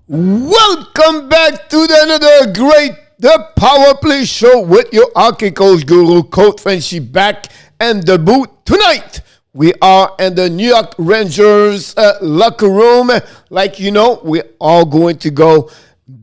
Welcome back to another great The Power Play Show with your hockey coach guru, Coach Frenchy, back and the boot. Tonight, we are in the New York Rangers locker room. Like you know, we're all going to go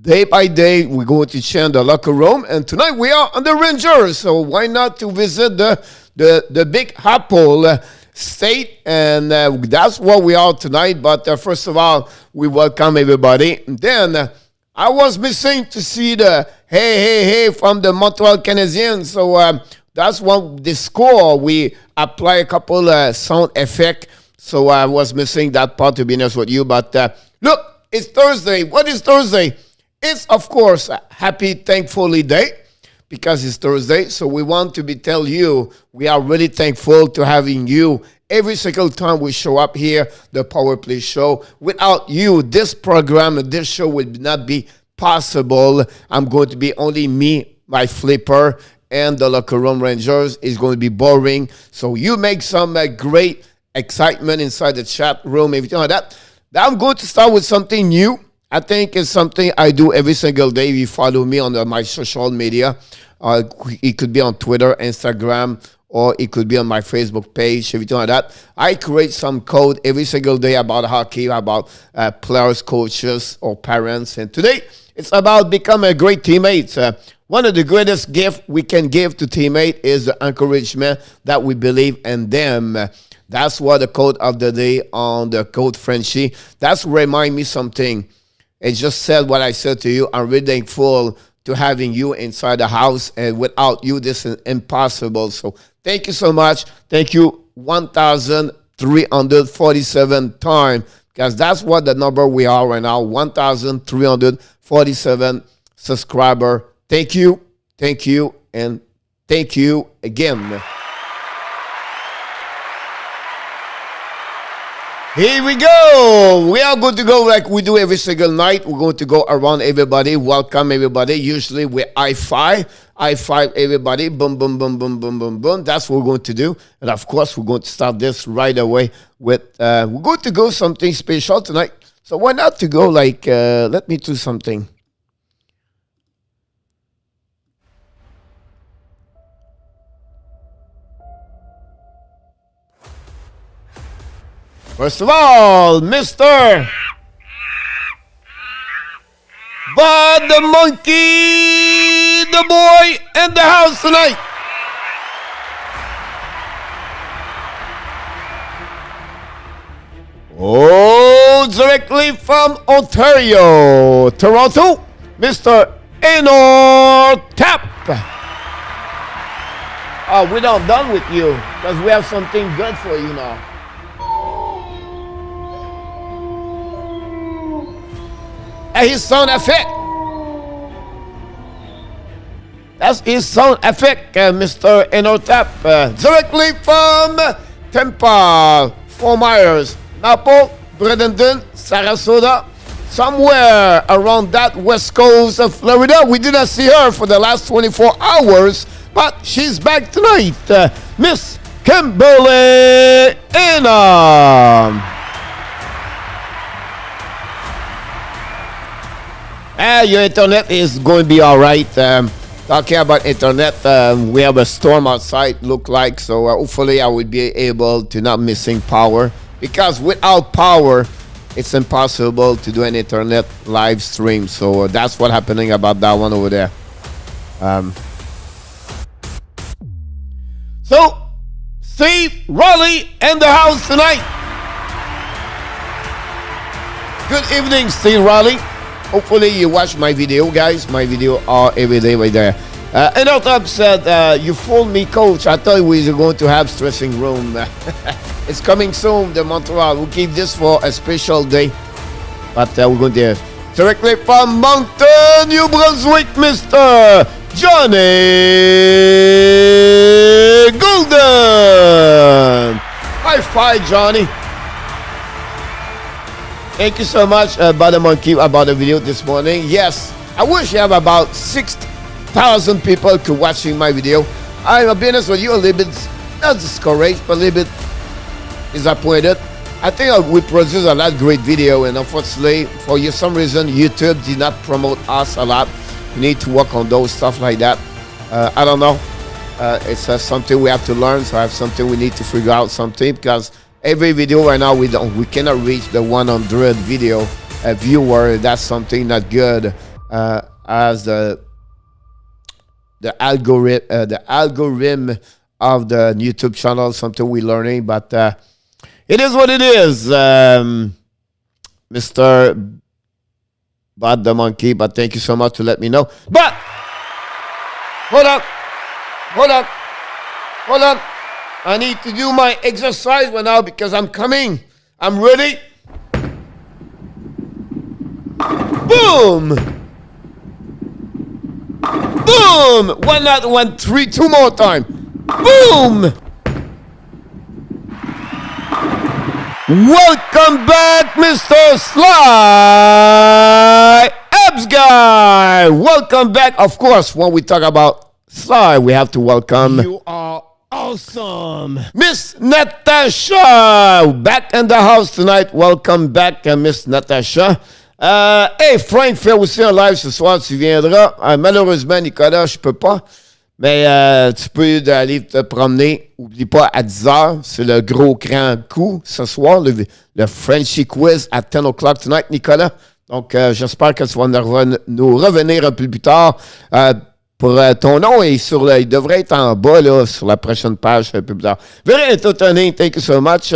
day by day. We're going to change the locker room. And tonight, we are on the Rangers. So why not to visit the Big Apple State, and that's what we are tonight. But first of all, we welcome everybody. Then I was missing to see the hey from the Montreal Canadiens. So that's what the score. We apply a couple sound effect. So I was missing that part, to be honest with you. But look, it's Thursday. What is Thursday? It's of course a happy, thankfully day, because it's Thursday. So we want to tell you we are really thankful to having you every single time we show up here, the Power Play Show. Without you, this program, this show would not be possible. I'm going to be only me, my flipper, and the locker room Rangers is going to be boring. So you make some great excitement inside the chat room, everything like that. Now I'm going to start with something new. I think it's something I do every single day. If you follow me on my social media, it could be on Twitter, Instagram, or it could be on my Facebook page, everything like that. I create some code every single day about hockey, about players, coaches, or parents. And today, it's about becoming a great teammate. One of the greatest gifts we can give to teammates is the encouragement that we believe in them. That's what the code of the day on the code Frenchy. That's remind me something. It just said what I said to you. I'm really thankful to having you inside the house, and without you, this is impossible. So thank you so much. Thank you 1,347 times, because that's what the number we are right now, 1,347 subscriber. Thank you, and thank you again. Here we go. We are going to go like we do every single night. We're going to go around everybody, welcome everybody. Usually we I-5 everybody. Boom, boom, boom, boom, boom, boom, boom. That's what we're going to do. And of course, we're going to start this right away with, we're going to go something special tonight. So why not to go like, let me do something. First of all, Mr. Bud the Monkey, the boy in the house tonight. Oh, directly from Ontario, Toronto, Mr. Anor Tap. Oh, we're not done with you, because we have something good for you now. His sound effect. That's his sound effect, Mr. Enotap. Directly from Tampa, Fort Myers, Napo, Bradenton, Sarasota, somewhere around that west coast of Florida. We did not see her for the last 24 hours, but she's back tonight. Miss Kimberly Anna. Your internet is going to be all right. Talking about internet, we have a storm outside, look like. So hopefully I will be able to not missing power. Because without power, it's impossible to do an internet live stream. So that's what's happening about that one over there. So, Steve Raleigh in the house tonight. Good evening, Steve Raleigh. Hopefully you watch my video, guys. My video are every day right there. And Otap said, you fooled me, coach. I thought we were going to have dressing room. It's coming soon, the Montreal. We'll keep this for a special day. But we're going to directly from Moncton, New Brunswick, Mr. Johnny Golden. High five, Johnny. Thank you so much, Butter Monkey, about the video this morning. Yes, I wish you have about 6,000 people could watching my video. I'll be honest with you, a little bit, not discouraged, but a little bit disappointed. I think we produce a lot of great video, and unfortunately, for some reason, YouTube did not promote us a lot. We need to work on those stuff like that. I don't know. It's something we have to learn. So I have something we need to figure out something, because every video right now we cannot reach the 100 video viewer. That's something not good, as the algorithm of the YouTube channel. Something we're learning, but it is what it is, Mr. Bad the Monkey. But thank you so much to let me know. But hold on. I need to do my exercise right now because I'm coming. I'm ready. Boom! Boom! 1 out, 1, 3, 2 more time. Boom! Welcome back, Mr. Sly Abs Guy. Welcome back. Of course, when we talk about Sly, we have to welcome. You are awesome, Miss Natasha, back in the house tonight. Welcome back, Miss Natasha. Hey, Frank fait aussi un live ce soir, tu viendras. Malheureusement, Nicolas, je peux pas. Mais tu peux aller te promener. Oublie pas, à 10h, c'est le gros grand coup ce soir, le Frenchy Quiz à 10 o'clock tonight, Nicolas. Donc, j'espère que tu vas nous revenir un peu plus tard. Pour ton nom, et il devrait être en bas là, sur la prochaine page un peu plus tard. Very entertaining. Thank you so much.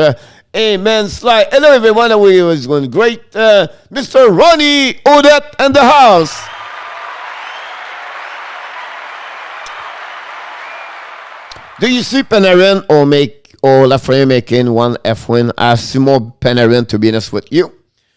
Amen. Sly. Hello, everyone. We was going great. Mr. Ronnie Odette in the house. Do you see Panarin or Lafreniere making one F-win? I see more Panarin, to be honest with you.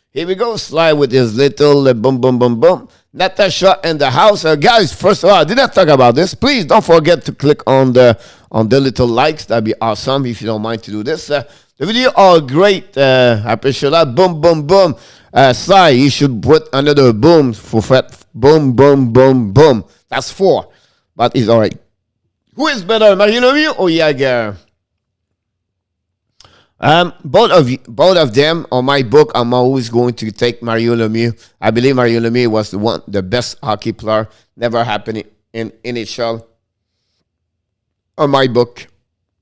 Here we go. Sly with his little boom, boom, boom, boom. Natasha in the house. Guys, first of all, I did not talk about this. Please don't forget to click on the little likes. That'd be awesome if you don't mind to do this. The video are great. I appreciate that. Boom, boom, boom. Sly, you should put another boom for fat. Boom, boom, boom, boom. That's 4. But it's all right. Who is better, Mario Lemieux or Jagger? Both of them. On my book, I'm always going to take Mario Lemieux. I believe Mario Lemieux was the best hockey player never happened in NHL. On my book,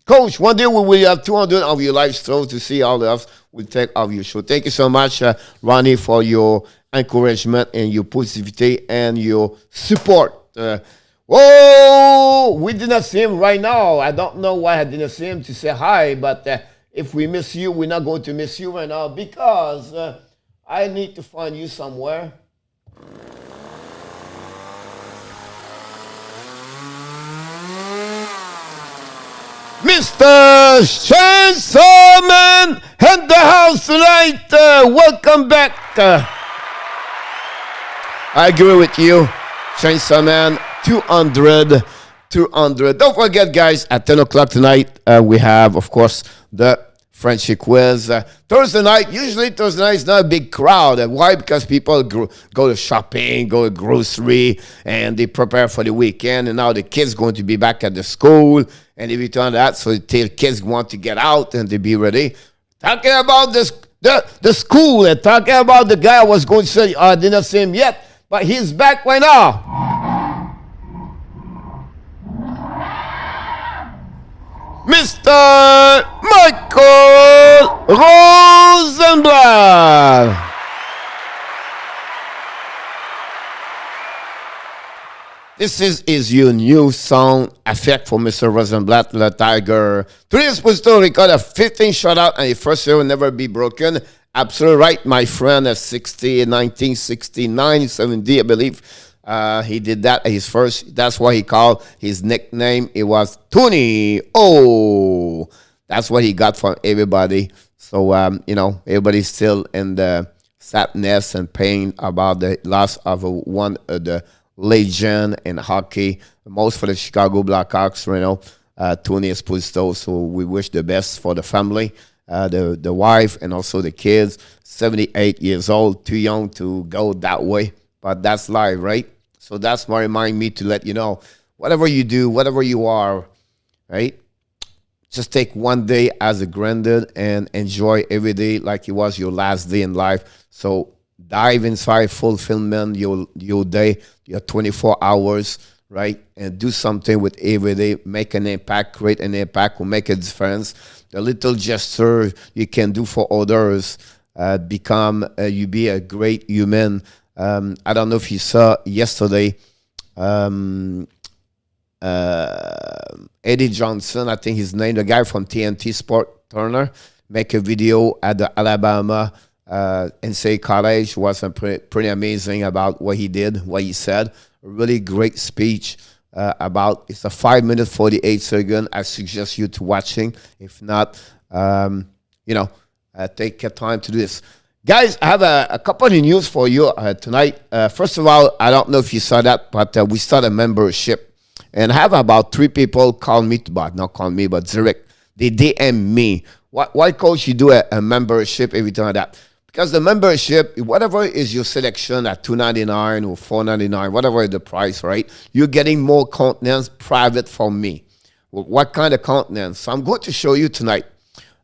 Coach, one day we will have 200 of your live streams to see all of us. We'll take of your show. Thank you so much, Ronnie, for your encouragement and your positivity and your support. We did not see him right now. I don't know why I didn't see him to say hi, but. If we miss you, we're not going to miss you right now because I need to find you somewhere. Mr. Chainsaw Man in the house tonight. Welcome back. I agree with you. Chainsaw Man, 200. Don't forget, guys, at 10 o'clock tonight, we have, of course, the Frenchy Quiz. Thursday night, usually Thursday night is not a big crowd. Why? Because people go to shopping, go to grocery, and they prepare for the weekend. And now the kids going to be back at the school and everything like that. So the kids want to get out and to be ready. Talking about this, the school, and talking about the guy I was going to say, I didn't see him yet, but he's back right now. Mr. Michael Rosenblatt. This is your new sound effect for Mr. Rosenblatt, the Tiger. Today's supposed to record a 15 shutout and the first year will never be broken. Absolutely right, my friend, at 1969, 70, I believe. He did that at his first. That's why he called his nickname. It was Tony. Oh, that's what he got from everybody. So, everybody's still in the sadness and pain about the loss of one of the legend in hockey, most for the Chicago Blackhawks, Tony Esposito. So we wish the best for the family, the wife, and also the kids. 78 years old, too young to go that way. But that's life, right? So that's what remind me to let you know, whatever you do, whatever you are, right? just take one day as a granted and enjoy every day like it was your last day in life. So dive inside, fulfillment your day, your 24 hours, right? And do something with every day, make an impact, create an impact, will make a difference. The little gesture you can do for others, you be a great human. I don't know if you saw yesterday, Eddie Johnson, I think his name, the guy from TNT Sport, Turner, make a video at the Alabama NCAA College. Was pretty amazing about what he did, what he said. A really great speech about, it's a 5 minute 48 second. I suggest you to watching. If not, take your time to do this. Guys, I have a couple of news for you tonight. First of all, I don't know if you saw that, but we started a membership. And I have about 3 people call me, not call me, but direct. They DM me. Why, coach, you do a membership every time like that? Because the membership, whatever is your selection at $2.99 or $4.99, whatever is the price, right? You're getting more content private from me. Well, what kind of content? So I'm going to show you tonight.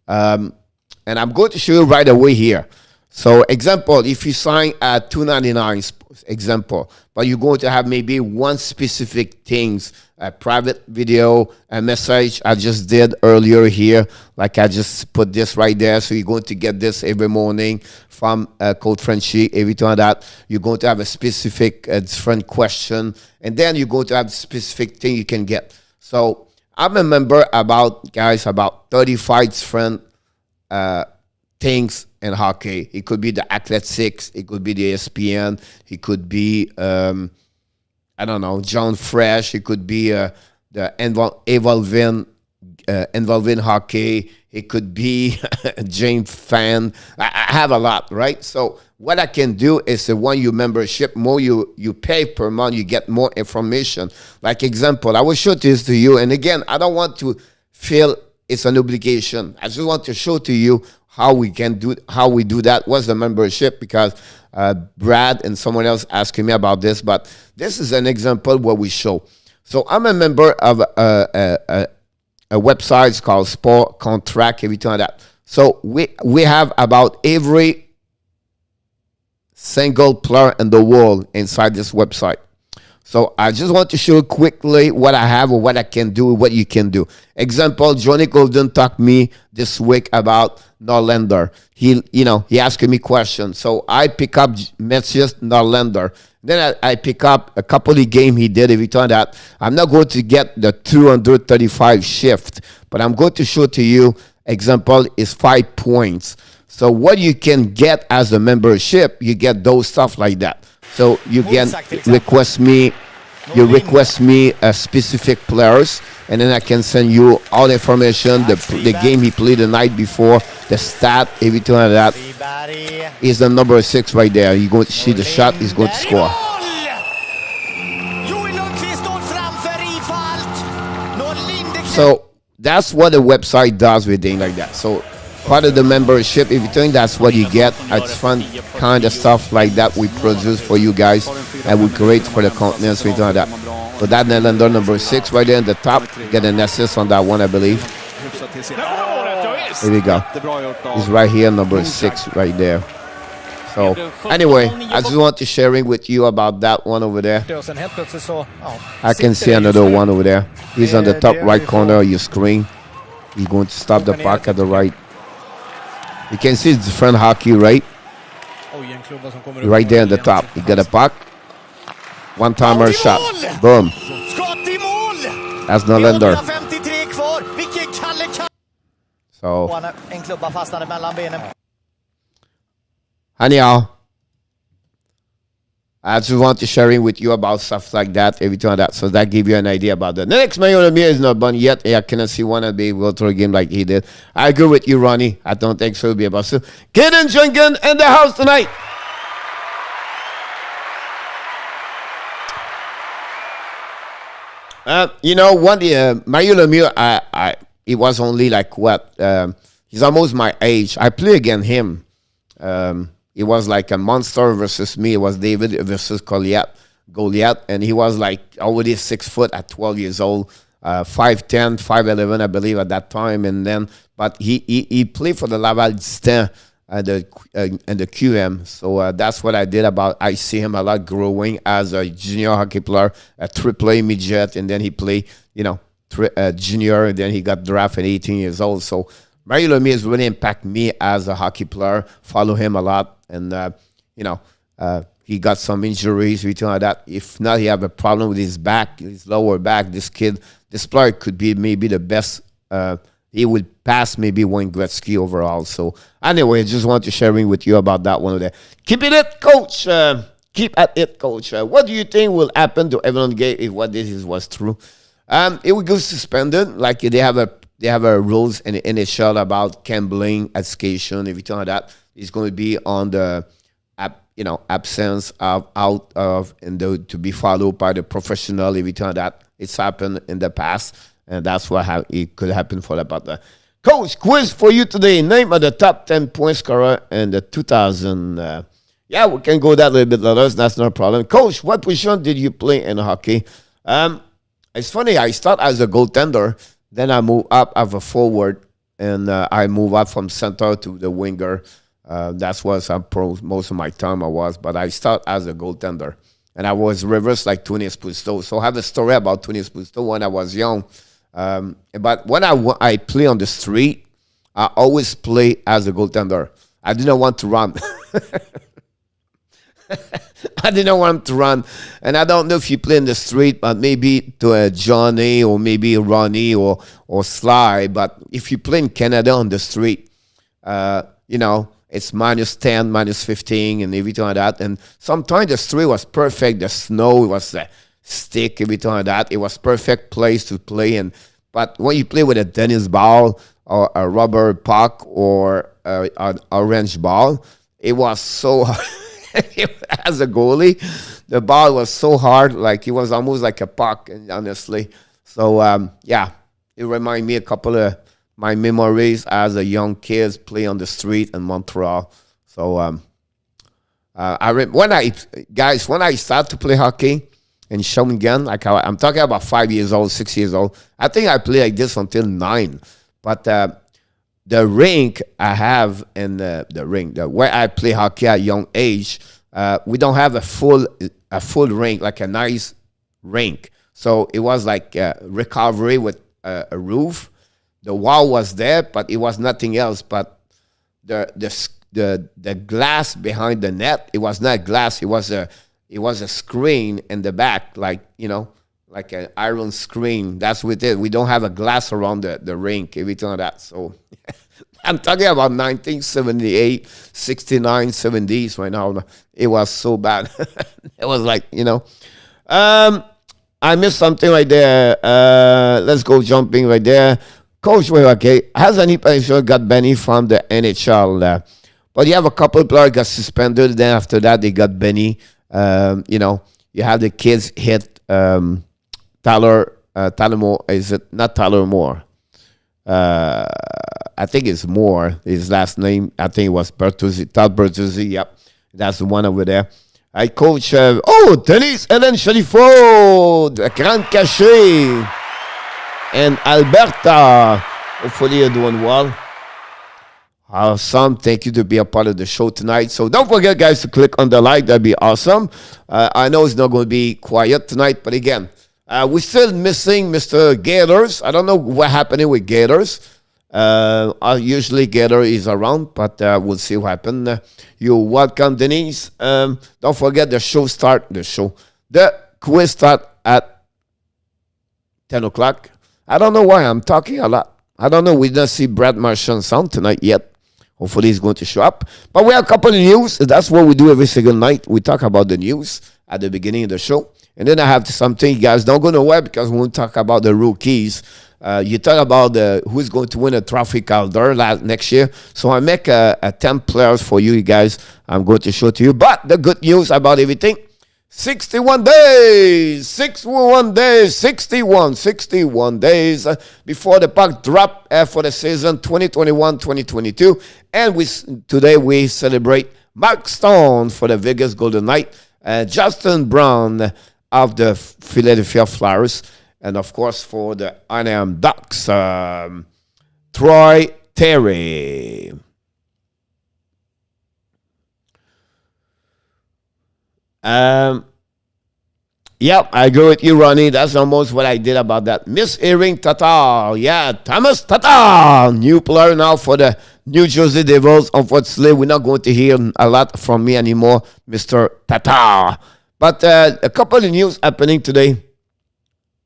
And I'm going to show you right away here. So example, if you sign at $2.99, example, but you're going to have maybe one specific things, a private video, a message I just did earlier here, like I just put this right there. So you're going to get this every morning from Coach Frenchy. Every time that you're going to have a specific different question, and then you're going to have a specific thing you can get. So I remember about 35 different things in hockey. It could be the Athletics, it could be the ESPN, it could be John Fresh, it could be the Evolving Hockey, it could be James Fan. I have a lot, right? So what I can do is when you membership, more you pay per month, you get more information. Like example, I will show this to you, and again, I don't want to feel it's an obligation. I just want to show to you how we do that. What's the membership? Because Brad and someone else asking me about this, but this is an example where we show. So I'm a member of a website called Sport Contract, everything like that. So we have about every single player in the world inside this website. So I just want to show you quickly what I have or what I can do, what you can do. Example, Johnny Golden talked me this week about Norlander. He asked me questions. So I pick up messages Norlander. Then I pick up a couple of games he did every time that. I'm not going to get the 235 shift, but I'm going to show to you, example, is 5 points. So what you can get as a membership, you get those stuff like that. So you can request me specific players, and then I can send you all the information, the game he played the night before, the stat, everything like that. Is the number 6 right there. You're going to see the shot, he's going to score. So that's what the website does with things like that. So part of the membership, everything, that's what you get. It's fun kind of stuff like that we produce for you guys, and we create for the continents, everything like that. So that Nylander number 6 right there in the top, get an assist on that one, I believe. Here we go. He's right here, number 6 right there. So anyway, I just want to sharing with you about that one over there. I can see another one over there. He's on the top right corner of your screen. He's going to stop the puck at the right. You can see it's different hockey, right? Right there in the top. You get a puck. One-timer shot. Boom. That's Norlander. So, anyhow, I just want to sharing with you about stuff like that, everything like that. So that give you an idea about that. The next man on me is not done yet. I cannot see one and be able to throw a game like he did. I agree with you, Ronnie. I don't think so. It'll be about so. Kaden Junkin in the house tonight. One day, Mario Lemieux, he was only like what? He's almost my age. I play against him. It was like a monster versus me. It was David versus Goliath, and he was like already 6 foot at 12 years old. 5'10", 5'11", I believe at that time, and then but he played for the Laval Distant and the QM. So that's what I did. I see him a lot growing as a junior hockey player, a AAA midget, and then he played, junior, and then he got drafted at 18 years old. So Mario Lemieux has really impacted me as a hockey player. Follow him a lot, and he got some injuries, everything like that. If not, he have a problem with his back, his lower back. This player could be maybe the best. He would pass maybe Wayne Gretzky overall. So anyway, I just want to sharing with you about that one there. Keep it, coach. Keep at it, coach. What do you think will happen to Evan Gay if what this was true? It will go suspended. Like they have a rules in the NHL about gambling, education, everything like that. It's going to be on the absence of out of and to be followed by the professional, everything like that. It's happened in the past, and that's what it could happen for about that. Coach, quiz for you today. Name of the top 10 point scorer in the 2000. Yeah, we can go that a little bit later. That's no problem. Coach, what position did you play in hockey? It's funny. I start as a goaltender, then I move up as a forward, and I move up from center to the winger. That's what most of my time I was. But I start as a goaltender, and I was reversed like Tony Esposito. So I have a story about Tony Esposito when I was young. But when I play on the street, I always play as a goaltender. I didn't want to run. I didn't want to run. And I don't know if you play in the street, but maybe to Johnny or maybe Ronnie or Sly. But if you play in Canada on the street, it's minus 10, minus 15 and everything like that. And sometimes the street was perfect. The snow was stick, everything like that. It was perfect place to play. But when you play with a tennis ball or a rubber puck or an orange ball, it was so hard. As a goalie, the ball was so hard, like it was almost like a puck, honestly. So, it reminded me a couple of my memories as a young kid play on the street in Montreal. So, when I started to play hockey in Shawinigan, like I'm talking about 5 years old, 6 years old, I think I played like this until 9. But the rink I have in the rink, where I play hockey at a young age, we don't have a full rink, like a nice rink. So it was like a recovery with a roof. The wall was there, but it was nothing else. But the glass behind the net, it was not glass. It was a screen in the back, like an iron screen. That's what it is. We don't have a glass around the rink, everything like that. So I'm talking about 1978, 69, 70s right now. It was so bad. It was like, I missed something right there. Let's go jumping right there. Coach, okay, has any player got banned from the NHL? But you have a couple of players got suspended. Then after that, they got banned. You have the kids hit Tyler Moore. Is it not Tyler Moore? I think it's Moore. His last name, I think it was Bertuzzi. Todd Bertuzzi. Yep, that's the one over there. I coach. Denise Hélène Chalifot, the Grand Caché, and Alberta. Hopefully you're doing well. Awesome. Thank you to be a part of the show tonight. So don't forget, guys, to click on the like. That'd be awesome. I know it's not going to be quiet tonight, but again, we're still missing Mr. Gators. I don't know what happening with Gators. Usually Gator is around, but we'll see what happens. You're welcome, Denise. Don't forget the quiz start at 10 o'clock. I don't know why I'm talking a lot. I don't know. We didn't see Brad Marchand sound tonight yet. Hopefully he's going to show up. But we have a couple of news. That's what we do every single night. We talk about the news at the beginning of the show. And then I have something you guys don't go nowhere because when we talk about the rookies, you talk about who's going to win a trophy Calder next year. So I make a 10 players for you guys. I'm going to show to you. But the good news about everything, 61 days before the puck drop for the season 2021-2022. And today we celebrate Mark Stone for the Vegas Golden Knights, Justin Brown of the Philadelphia Flyers, And, of course, for the Anaheim Ducks, Troy Terry. Yep, I agree with you, Ronnie. That's almost what I did about that. Miss Earring Tatar. Yeah, Thomas Tatar. New player now for the New Jersey Devils. Unfortunately, we're not going to hear a lot from me anymore, Mr. Tatar. But a couple of news happening today.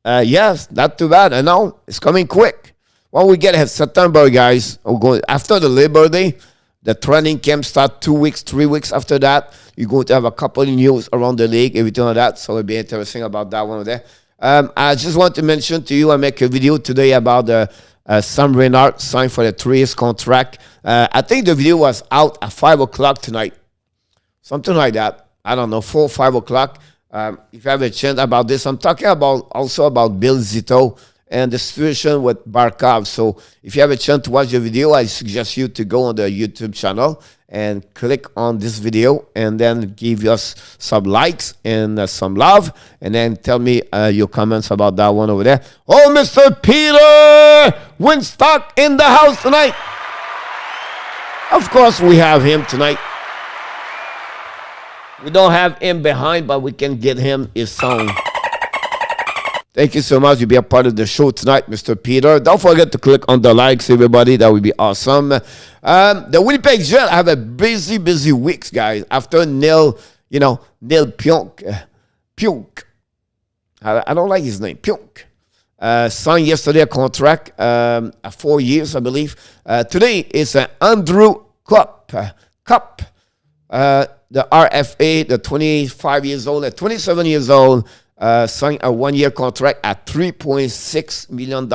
Yes, not too bad. I know. It's coming quick. When we get September, guys, we're going after the Labor Day. The training camp start 2 weeks, 3 weeks after that. You're going to have a couple of news around the league, everything like that. So it'll be interesting about that one there. I just want to mention to you, I make a video today about Sam Reinhart signed for the 3 years contract. I think the video was out at 5 o'clock tonight. Something like that. I don't know, 4 or 5 o'clock. If you have a chance about this, I'm talking also about Bill Zito and the situation with Barkov. So if you have a chance to watch the video, I suggest you to go on the YouTube channel and click on this video and then give us some likes and some love and then tell me your comments about that one over there. Oh, Mr. Peter Winstock in the house tonight. Of course, we have him tonight. We don't have him behind, but we can get him his song. Thank you so much. You'll be a part of the show tonight, Mr. Peter. Don't forget to click on the likes, everybody. That would be awesome. The Winnipeg Jets have a busy weeks, guys. After Neil Pionk. I don't like his name. Pionk. Signed yesterday a contract, 4 years, I believe. Today is Andrew Copp. The RFA, the 25 years old, 27 years old. Signed a 1 year contract at $3.6 million.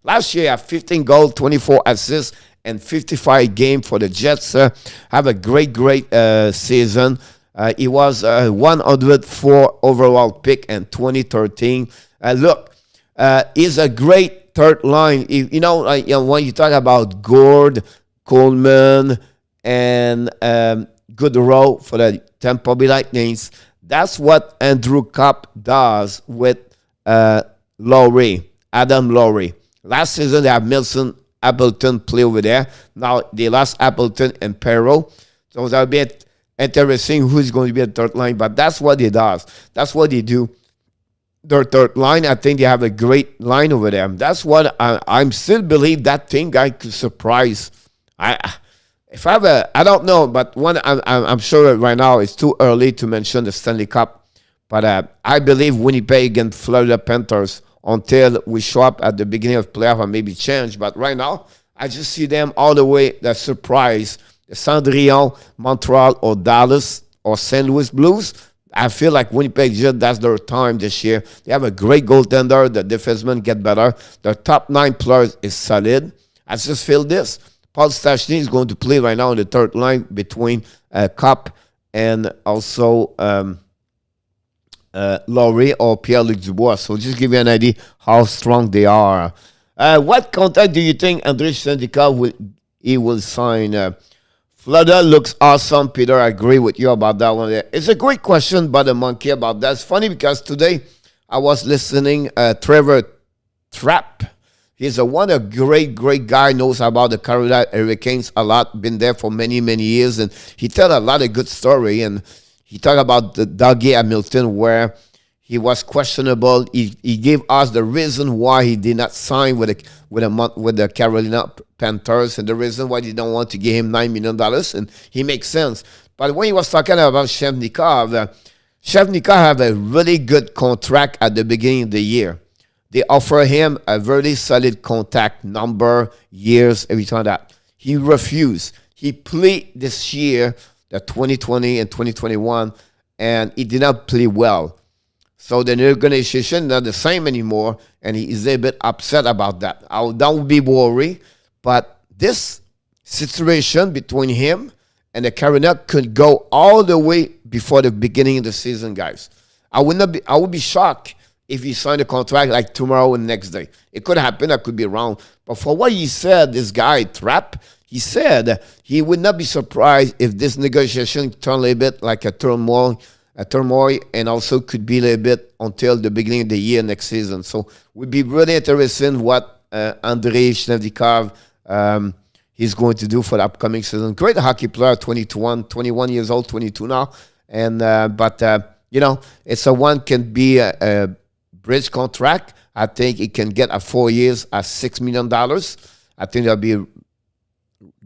Last year, had 15 goals, 24 assists, and 55 games for the Jets. Have a great season. He was 104 overall pick in 2013. Look, he's a great third line. When you talk about Gord, Coleman, and Goodrow for the Tampa Bay Lightning, that's what Andrew Copp does with Adam Lowry. Last season, they have Milson Appleton play over there. Now, they lost Appleton and Perreault. So that'll be interesting who's going to be a third line. But that's what he does. That's what they do. Their third line, I think they have a great line over there. That's what I still believe that team guy could surprise. I don't know, but one I'm sure right now it's too early to mention the Stanley Cup. But I believe Winnipeg and Florida Panthers until we show up at the beginning of playoff and maybe change. But right now, I just see them all the way. The surprise, the Cendrillon, Montreal, or Dallas, or St. Louis Blues. I feel like Winnipeg Jets, that's their time this year. They have a great goaltender. The defensemen get better. Their top 9 players is solid. I just feel this. Paul Stastny is going to play right now in the third line between Copp and also Laurie or Pierre-Luc Dubois. So just give you an idea how strong they are. What contract do you think Andrei Sendikov will sign? Florida looks awesome, Peter. I agree with you about that one. It's a great question by the monkey about that. It's funny because today I was listening Trevor Trapp. He's a great guy, knows about the Carolina Hurricanes a lot, been there for many years, and he tell a lot of good story. And he talked about the Dougie Hamilton, where he was questionable. He gave us the reason why he did not sign with the Carolina Panthers, and the reason why they don't want to give him $9 million, and he makes sense. But when he was talking about Shevnikov have a really good contract at the beginning of the year. They offer him a very solid contact number, years, everything like that. He refused. He played this year, the 2020 and 2021, and he did not play well. So the negotiation not the same anymore, and he is a bit upset about that. Don't be worried, but this situation between him and the Carolina could go all the way before the beginning of the season, guys. I would be shocked if he signed a contract like tomorrow and next day. It could happen. I could be wrong. But for what he said, this guy, Trapp, he said he would not be surprised if this negotiation turned a little bit like a turmoil a turmoil, and also could be a little bit until the beginning of the year next season. So would be really interesting what Andrei Shnevnikov he's going to do for the upcoming season. Great hockey player, 21 years old, 22 now, and but you know, it's a one can be a bridge contract. I think it can get 4 years at $6 million. I think that'll be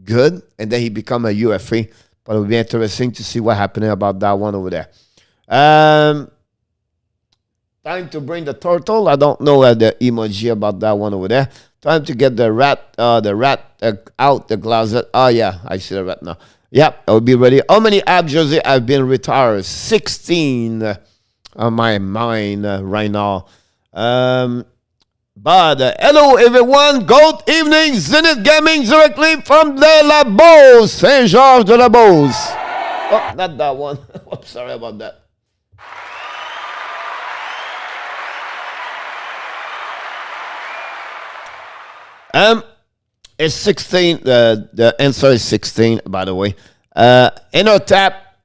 good, and then he become a UFA. But it'll be interesting to see what happening about that one over there. Time to bring the turtle. I don't know the emoji about that one over there. Time to get the rat out the closet. Oh yeah, I see the rat now. Yep, I'll be ready. How many ab jersey have been retired? 16 on my mind right now. But hello everyone, good evening, Zenith Gaming directly from the La Beauce, Saint-Georges de la Beauce. Oh, not that one. I'm sorry about that. It's 16. The answer is 16, by the way. Tap,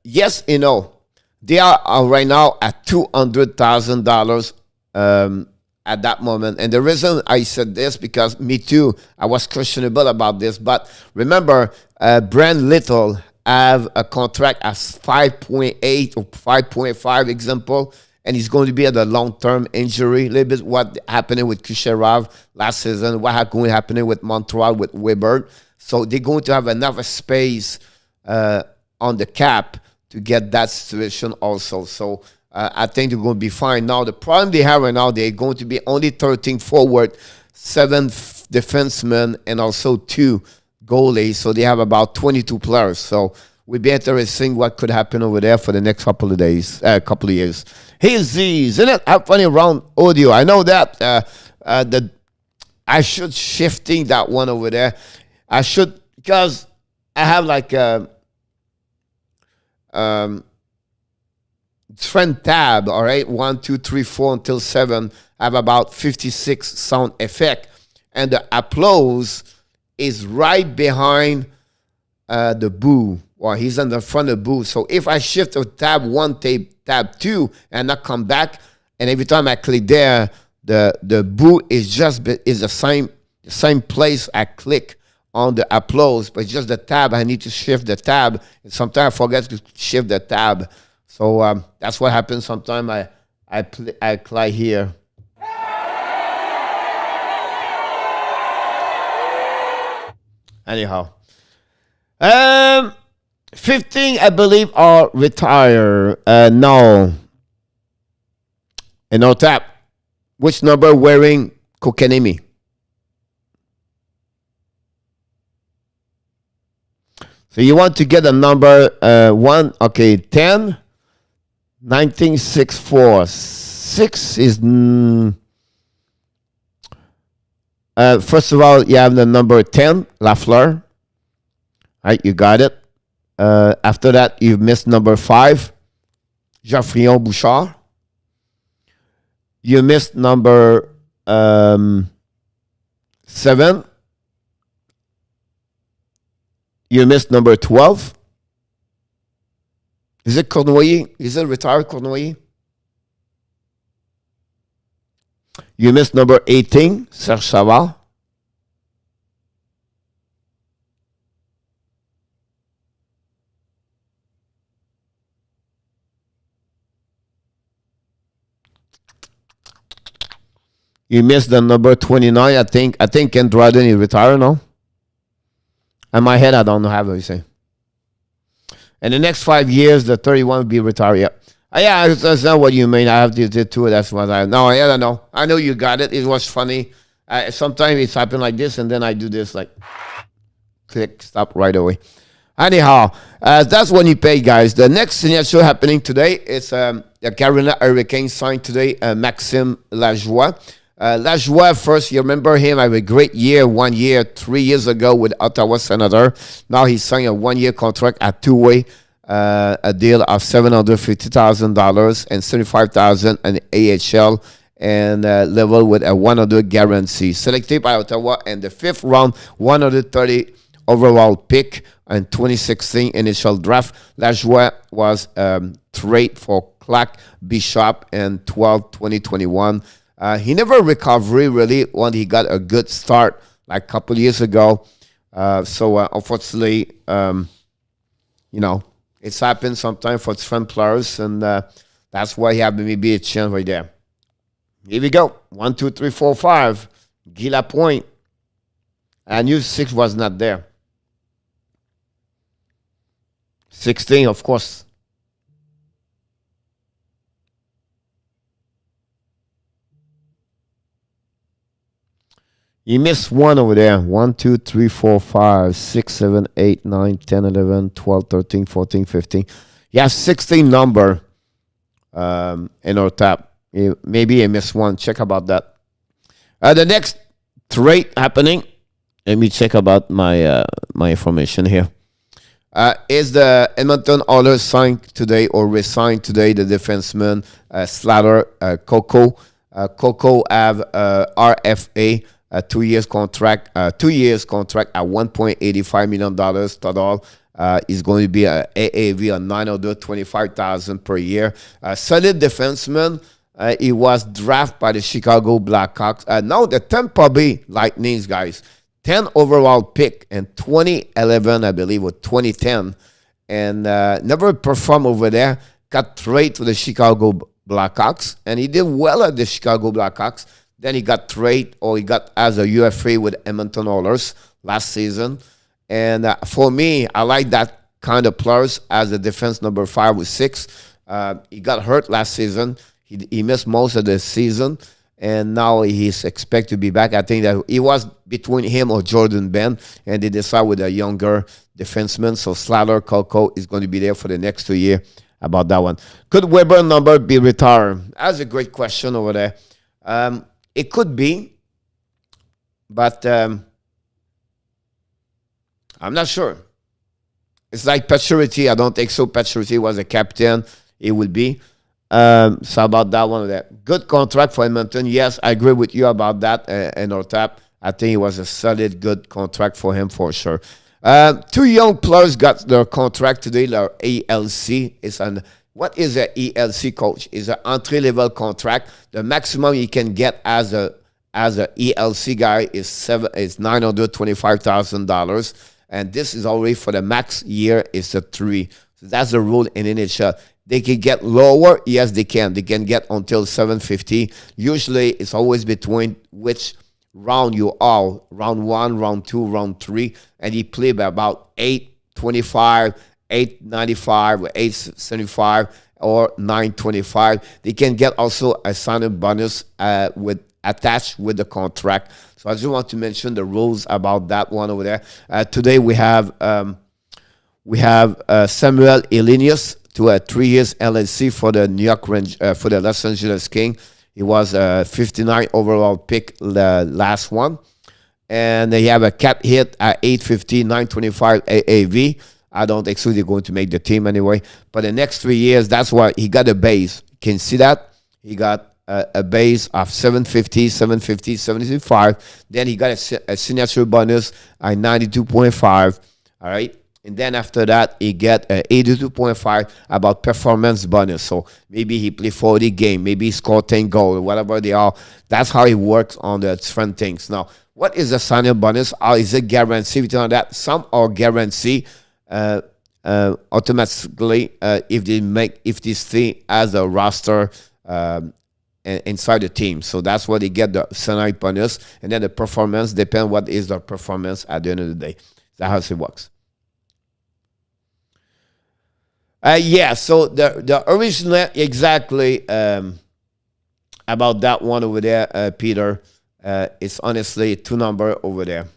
yes and no. They are right now at $200,000 at that moment. And the reason I said this, because me too, I was questionable about this. But remember, Brand Little have a contract as 5.8 or 5.5 example, and he's going to be at a long-term injury. A little bit what happening with Kucherov last season, what going to happening with Montreal with Weber. So they're going to have enough space on the cap to get that situation also. So I think they're going to be fine. Now, the problem they have right now, they're going to be only 13 forward, 7 defensemen, and also 2 goalies. So they have about 22 players. So we'll be interesting what could happen over there for the next couple of days, couple of years. Here's the Zenith Have Funny Round audio. I know that I should shifting that one over there. I should, because I have like trend tab, all right, 1, 2, 3, 4 until 7. I have about 56 sound effect, and the applause is right behind the boo, or he's in the front of the boo. So if I shift to tab 1, tab 2, and I come back, and every time I click there, the boo is the same place I click on the applause, but it's just the tab. I need to shift the tab, and sometimes I forget to shift the tab. So that's what happens sometimes. I click here. Anyhow, 15, I believe, are retired. No. And no tap. Which number wearing Koekenemi? So you want to get a number 1, okay, 10, 1964. 6 is, first of all, you have the number 10, Lafleur. Right, you got it. After that, you missed number 5, Geoffrion Bouchard. You missed number 7. You missed number 12. Is it Cournoyer? Is it retired Cournoyer? You missed number 18, Serge Savard. You missed the number 29. I think Andraden is retired now. In my head, I don't know how to say. In the next 5 years, the 31 will be retired. Yeah, that's not what you mean. I have to do too. That's what I know. I don't know. I know you got it. It was funny. Sometimes it's happened like this, and then I do this like click, stop right away. Anyhow, that's when you pay, guys. The next signature happening today is the Carolina Hurricanes signed today Maxime Lajoie. Lajoie, first, you remember him, had a great year, 1 year, 3 years ago with Ottawa Senator. Now he's signed a 1-year contract at two-way, a deal of $750,000 and $75,000 in AHL, and level with a 100 guarantee. Selected by Ottawa in the 5th round, 130 overall pick in 2016 initial draft. LAJOIE was trade for Clark Bishop in 2021. He never recovered really when he got a good start like a couple years ago. So unfortunately, it's happened sometimes for different players, and that's why he had maybe a chance right there. Here we go. 1, 2, 3, 4, 5. Guy Lapointe. I knew 6 was not there. 16, of course. You missed one over there. 1, 2, 3, 4, 5, 6, 7, 8, 9, 10, 11, 12, 13, 14, 15. You have 16 number in our tab. Maybe you missed one. Check about that. The next trade happening. Let me check about my my information here. Is the Edmonton Oilers signed today or resigned today the defenseman Slater Koekoek. Koekoek have RFA. 2 years contract, 2 years contract at $1.85 million total. Is going to be a AAV of $925,000 per year. Solid defenseman. He was drafted by the Chicago Blackhawks. Now the Tampa Bay Lightning, guys. 10 overall pick in 2011, I believe, or 2010. And never performed over there. Got traded to the Chicago Blackhawks. And he did well at the Chicago Blackhawks. Then he got traded, or he got as a UFA with Edmonton Oilers last season. And for me, I like that kind of players as a defense number 5 or 6. He got hurt last season. He missed most of the season. And now he's expected to be back. I think that it was between him or Jordan Ben. And they decided with a younger defenseman. So Slater Koekoek is going to be there for the next 2 years about that one. Could Weber number be retired? That's a great question over there. It could be, but I'm not sure. It's like Pacioretty. I don't think so. Pacioretty was a captain. It would be. So about that one. Good contract for Edmonton. Yes, I agree with you about that. And our tap, I think it was a solid, good contract for him for sure. 2 young players got their contract today. Their ALC is an. What is an ELC, coach? Is an entry-level contract. The maximum you can get as a ELC guy is $925,000, and this is already for the max year is a 3. So that's the rule in NHL. They can get lower, yes, they can. They can get until 750. Usually, it's always between which round you are, round 1, round 2, round 3, and you play by about 825. 895 or 875 or 925. They can get also a signing bonus with attached with the contract. So I just want to mention the rules about that one over there. Today we have Samuel HELENIUS to a 3 years LNC for the New York for the Los Angeles King. He was a 59 overall pick the last one, and they have a cap hit at 850, 925 AAV. I don't think so they're going to make the team anyway. But the next 3 years, that's why he got a base. You can see that? He got a base of 750, 750, 75. Then he got a signature bonus at 92.5. All right? And then after that, he get 82.5 about performance bonus. So maybe he play 40 game, maybe he score 10 goals, whatever they are. That's how he works on the different things. Now, what is the signing bonus? Or is it guaranteed? That some are guaranteed. Automatically, if they stay as a roster inside the team. So that's why they get the signing bonus, and then the performance depends what is the performance at the end of the day. That's how it works. Yeah, so the original exactly about that one over there, Peter, it's honestly 2 number over there.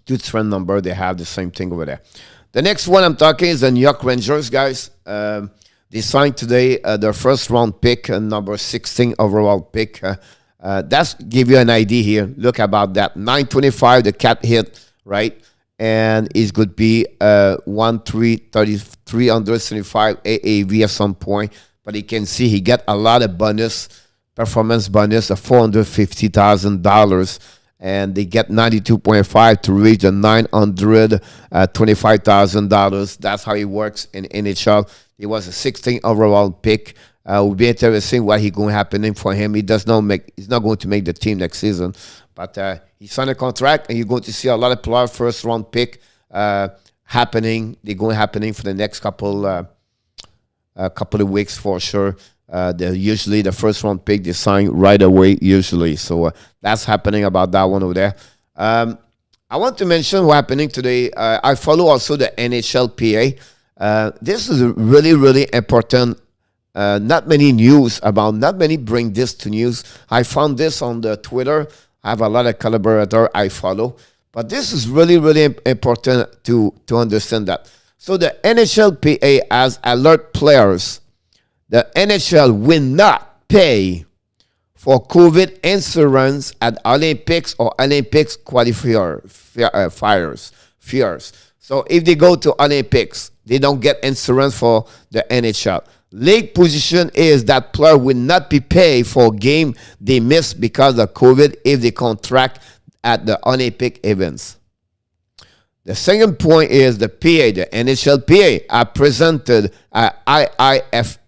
2 different number, they have the same thing over there. The next one I'm talking is the New York Rangers, guys. They signed today their first round pick, number 16 overall pick. That's give you an idea here. Look about that. 925, the cap hit, right? And it could be 375 AAV at some point. But you can see he got a lot of bonus, performance bonus of $450,000. and they get 92.5 to reach the $925,000. That's how it works in NHL. He was a 16th overall pick. Will be interesting what he's going to happen for him. He's not going to make the team next season, but he signed a contract, and you're going to see a lot of players first round pick happening. They're going to happening for the next couple of weeks for sure. They're usually the first round pick they sign right away usually. So that's happening about that one over there. I want to mention what's happening today. I follow also the NHLPA. This is really, really important. Not many bring this to news. I found this on the Twitter. I have a lot of collaborators I follow. But this is really, really important to understand that. So the NHLPA has alert players. The NHL will not pay for COVID insurance at Olympics or Olympics qualifiers. So if they go to Olympics, they don't get insurance for the NHL. League position is that player will not be paid for game they miss because of COVID if they contract at the Olympic events. The second point is the PA, the NHLPA, are presented at IIFHF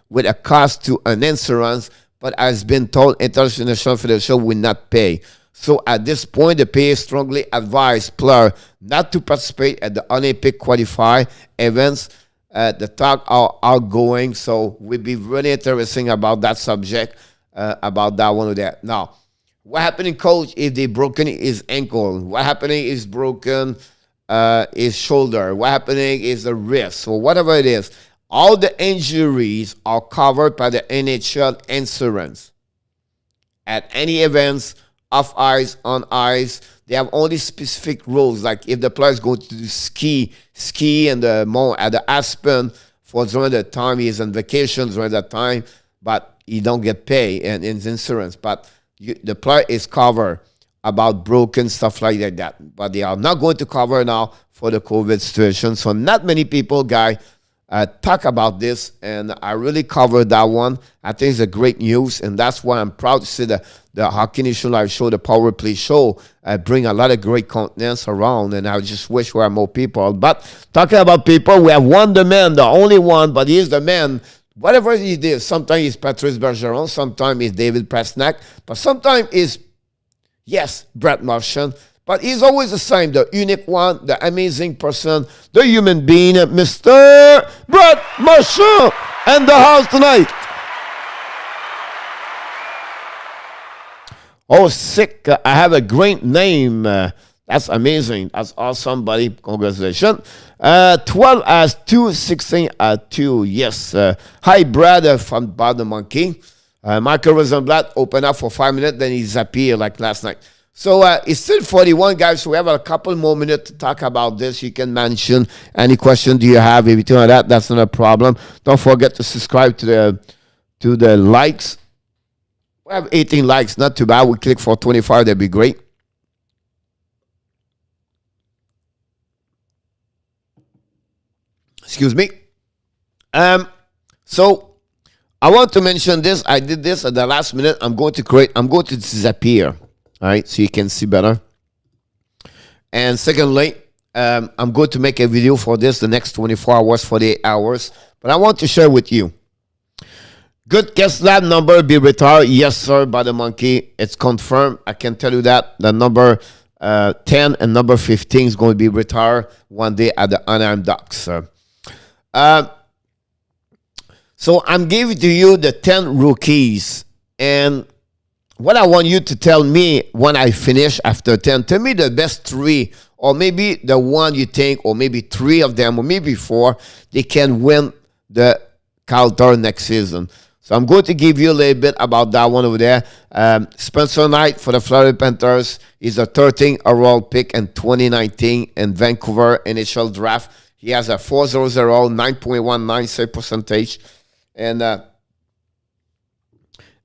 with a cost to an insurance, but has been told International Federation will not pay. So at this point, the PA strongly advised players not to participate at the Olympic qualify events. The talk are outgoing, so we'll be really interesting about that subject, about that one there. Now, what happening, coach, if they broken his ankle? What happening is broken his shoulder? What happening is the wrist? or whatever it is, all the injuries are covered by the NHL insurance. At any events, off ice, on ice, they have only specific rules. Like if the players go to ski and at the Aspen for during the time he's on vacation during that time, but he don't get paid and in insurance. But the player is covered about broken stuff like that. But they are not going to cover now for the COVID situation. So not many people, talk about this, and I really covered that one. I think it's a great news, and that's why I'm proud to say that the Hockey Nation Live show, the Power Play show, bring a lot of great contents around, and I just wish we had more people. But talking about people, we have one the man, the only one, but he is the man. Whatever he did, sometimes he's Patrice Bergeron, sometimes he's David Pastrnak, but sometimes he's, yes, Brett Marchand. But he's always the same, the unique one, the amazing person, the human being, Mr. Brett Marchand, in the house tonight. Oh, sick. I have a great name. That's amazing. That's awesome, buddy. Congratulations. 12 as 2, 16 as 2. Yes. Hi, Brad from Bob the Monkey. Michael Rosenblatt opened up for 5 minutes, then he disappeared like last night. So it's still 41, guys. So we have a couple more minutes to talk about this. You can mention any question do you have, everything like that. That's not a problem. Don't forget to subscribe to the likes. We have 18 likes, not too bad. We click for 25, that'd be great. Excuse me. So I want to mention this. I did this at the last minute. I'm going to disappear. All right, so you can see better. And secondly, I'm going to make a video for this the next 24 hours, 48 hours. But I want to share with you. Good guest lab number be retired. Yes, sir, by the monkey. It's confirmed. I can tell you that. The number 10 and number 15 is going to be retired one day at the Anaheim Ducks. So I'm giving to you the 10 rookies. And what I want you to tell me when I finish after 10, tell me the best 3, or maybe the one you think, or maybe 3 of them, or maybe 4, they can win the Calder next season. So I'm going to give you a little bit about that one over there. Spencer Knight for the Florida Panthers is a 13th overall pick in 2019 in Vancouver NHL draft. He has a 4.00, 9.19 save percentage,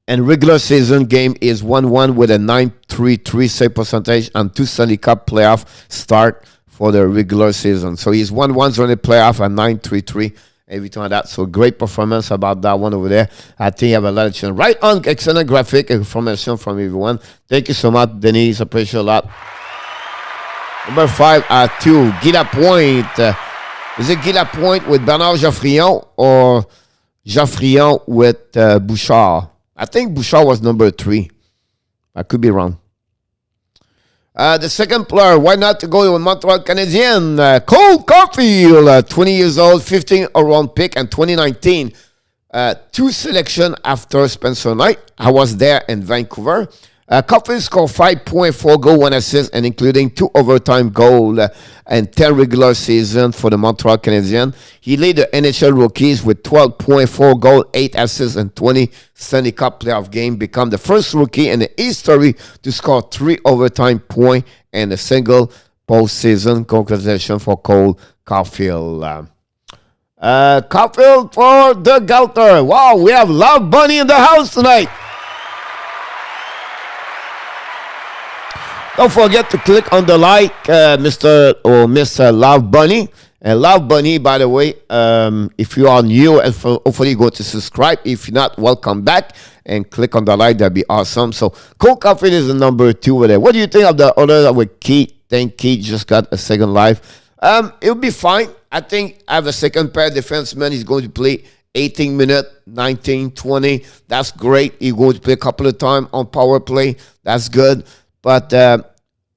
and regular season game is 1-1 with a 9.33 save percentage and 2 Stanley Cup playoff start for the regular season. So he's 1-1 during the playoff and 9.33. everything like that. So great performance about that one over there. I think you have a lot of chance. Right on, excellent graphic information from everyone. Thank you so much, Denise. Appreciate a lot. Number 5 at 2, Guy Lapointe. Is it Guy Lapointe with Bernard Jaffrion or Jaffrion with Bouchard? I think Bouchard was number 3. I could be wrong. The second player, why not to go with Montreal Canadiens? Cole Caulfield, 20 years old, 15 round pick, and 2019. 2 selection after Spencer Knight. I was there in Vancouver. Caulfield scored 5.4 goals, 1 assist, and including 2 overtime goals and 10 regular season for the Montreal Canadiens. He led the NHL rookies with 12.4 goals, 8 assists, and 20 Stanley Cup playoff games. Become the first rookie in the history to score 3 overtime points and a single postseason. Congratulations for Cole Caulfield. Caulfield for the Galter. Wow, we have Love Bunny in the house tonight. Don't forget to click on the like, Mr. or Miss Love Bunny. And Love Bunny, by the way, if you are new, and hopefully go to subscribe. If you're not, welcome back. And click on the like, that'd be awesome. So, Cole Caulfield is the number 2 over there. What do you think of the other with Keith? Think Keith just got a second life. It'll be fine. I think I have a second pair defenseman. He's going to play 18 minutes, 19, 20. That's great. He's going to play a couple of times on power play. That's good. But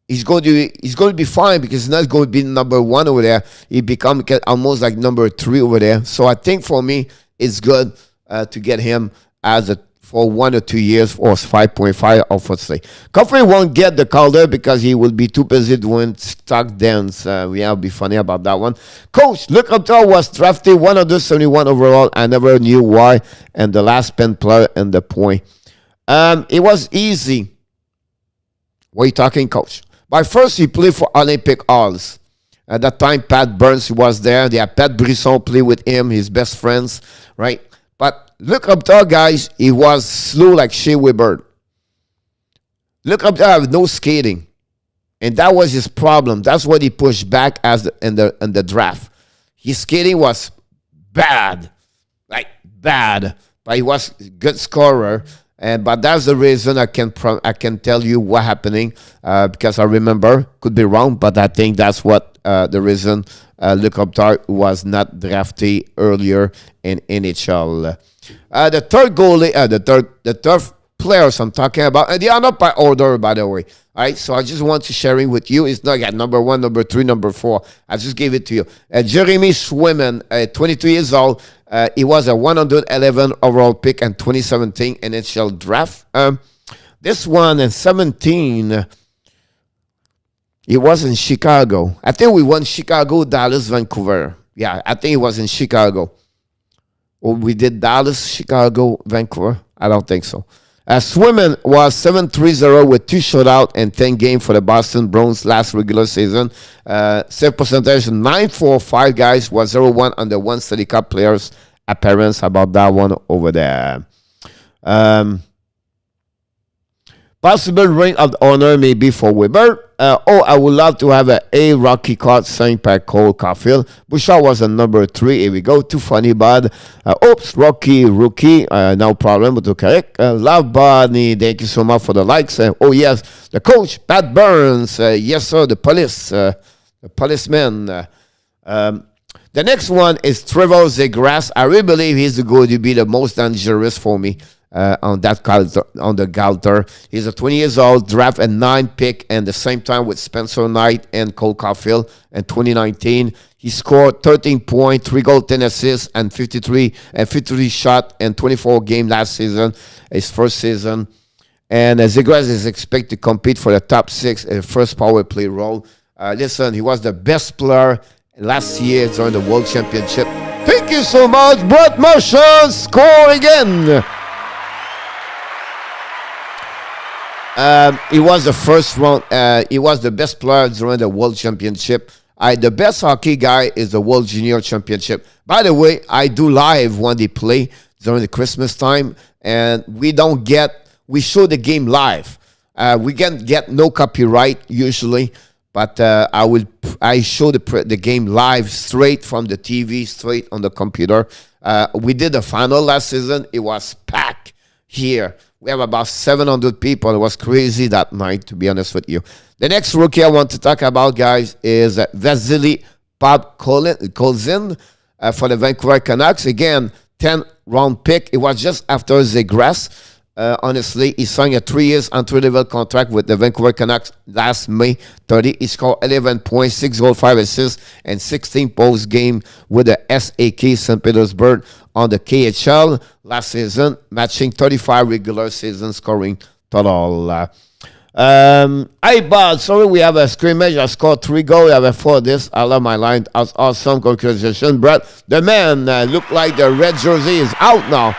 he's going to be fine because he's not going to be number 1 over there. He become almost like number 3 over there. So I think for me, it's good to get him for 1 or 2 years or 5.5, obviously. Caulfield won't get the Calder because he will be too busy doing stock dance. We have to be funny about that one. Coach, Luc Robitaille was drafted 171 overall. I never knew why. And the last pen player and the point. It was easy. What are you talking, Coach? But first, he played for Olympic Halls. At that time, Pat Burns was there. They had Pat Brisson play with him, his best friends, right? But Luc Robitaille, guys, he was slow like Shea Weber. Luc Robitaille had no skating. And that was his problem. That's what he pushed back in the draft. His skating was bad. Like, bad. But he was a good scorer. But that's the reason I can tell you what happening because I remember, could be wrong, but I think that's what the reason Luc Robitaille was not drafted earlier in NHL. The third goalie, the third players I'm talking about, and they are not by order, by the way. All right, so I just want to share it with you. It's not number 1, number 3, number 4. I just gave it to you. Jeremy Swayman, 22 years old. He was a 111 overall pick in 2017 NHL draft. This one in 17, he was in Chicago. I think we won Chicago, Dallas, Vancouver. Yeah, I think it was in Chicago. Or we did Dallas, Chicago, Vancouver. I don't think so. Swayman was 7-3-0 with 2 shutouts and 10 games for the Boston Bruins last regular season. Save percentage 9.45, guys, was 0-1 on the 1 Stanley Cup players appearance. About that one over there. Possible ring of honor maybe for Weber. I would love to have a Rocky card signed by Cole Caulfield. Bouchard was a number 3. Here we go. Too funny, bud. Rocky, rookie. No problem with Koekoek. Love Bunny. Thank you so much for the likes. Oh, yes. The coach, Pat Burns. Yes, sir. The police. The policeman. The next one is Trevor Zegras. I really believe he's going to be the most dangerous for me. On the Galter. He's a 20 years old, draft a 9 pick, and the same time with Spencer Knight and Cole Caulfield in 2019. He scored 13 points, 3 goals, 10 assists, and 53 shots in 24 games last season, his first season. And Zegras is expected to compete for the top 6 in the first power play role. Listen, he was the best player last year during the World Championship. Thank you so much, Brett Marchand. Score again. He was the first round. He was the best player during the World Championship. The best hockey guy is the World Junior Championship. By the way, I do live when they play during the Christmas time, and we show the game live. We can get no copyright usually, but I will I show the game live, straight from the TV, straight on the computer. We did the final last season. It was packed here. We have about 700 people. It was crazy that night, to be honest with you. The next rookie I want to talk about, guys, is Vasily Podkolzin for the Vancouver Canucks. Again, 10th-round pick. It was just after Zegras. Honestly, he signed a 3 years entry-level contract with the Vancouver Canucks last May 30. He scored 11 points, 6 goals, 5 assists, and 16 post-game with the SAK St. Petersburg on the KHL last season, matching 35 regular season scoring total. Hey, Bob, sorry, we have a scrimmage. I scored 3 goals. I have 4 this. I love my line. That's awesome. Congratulations, Brett. The man looked like the red jersey is out now.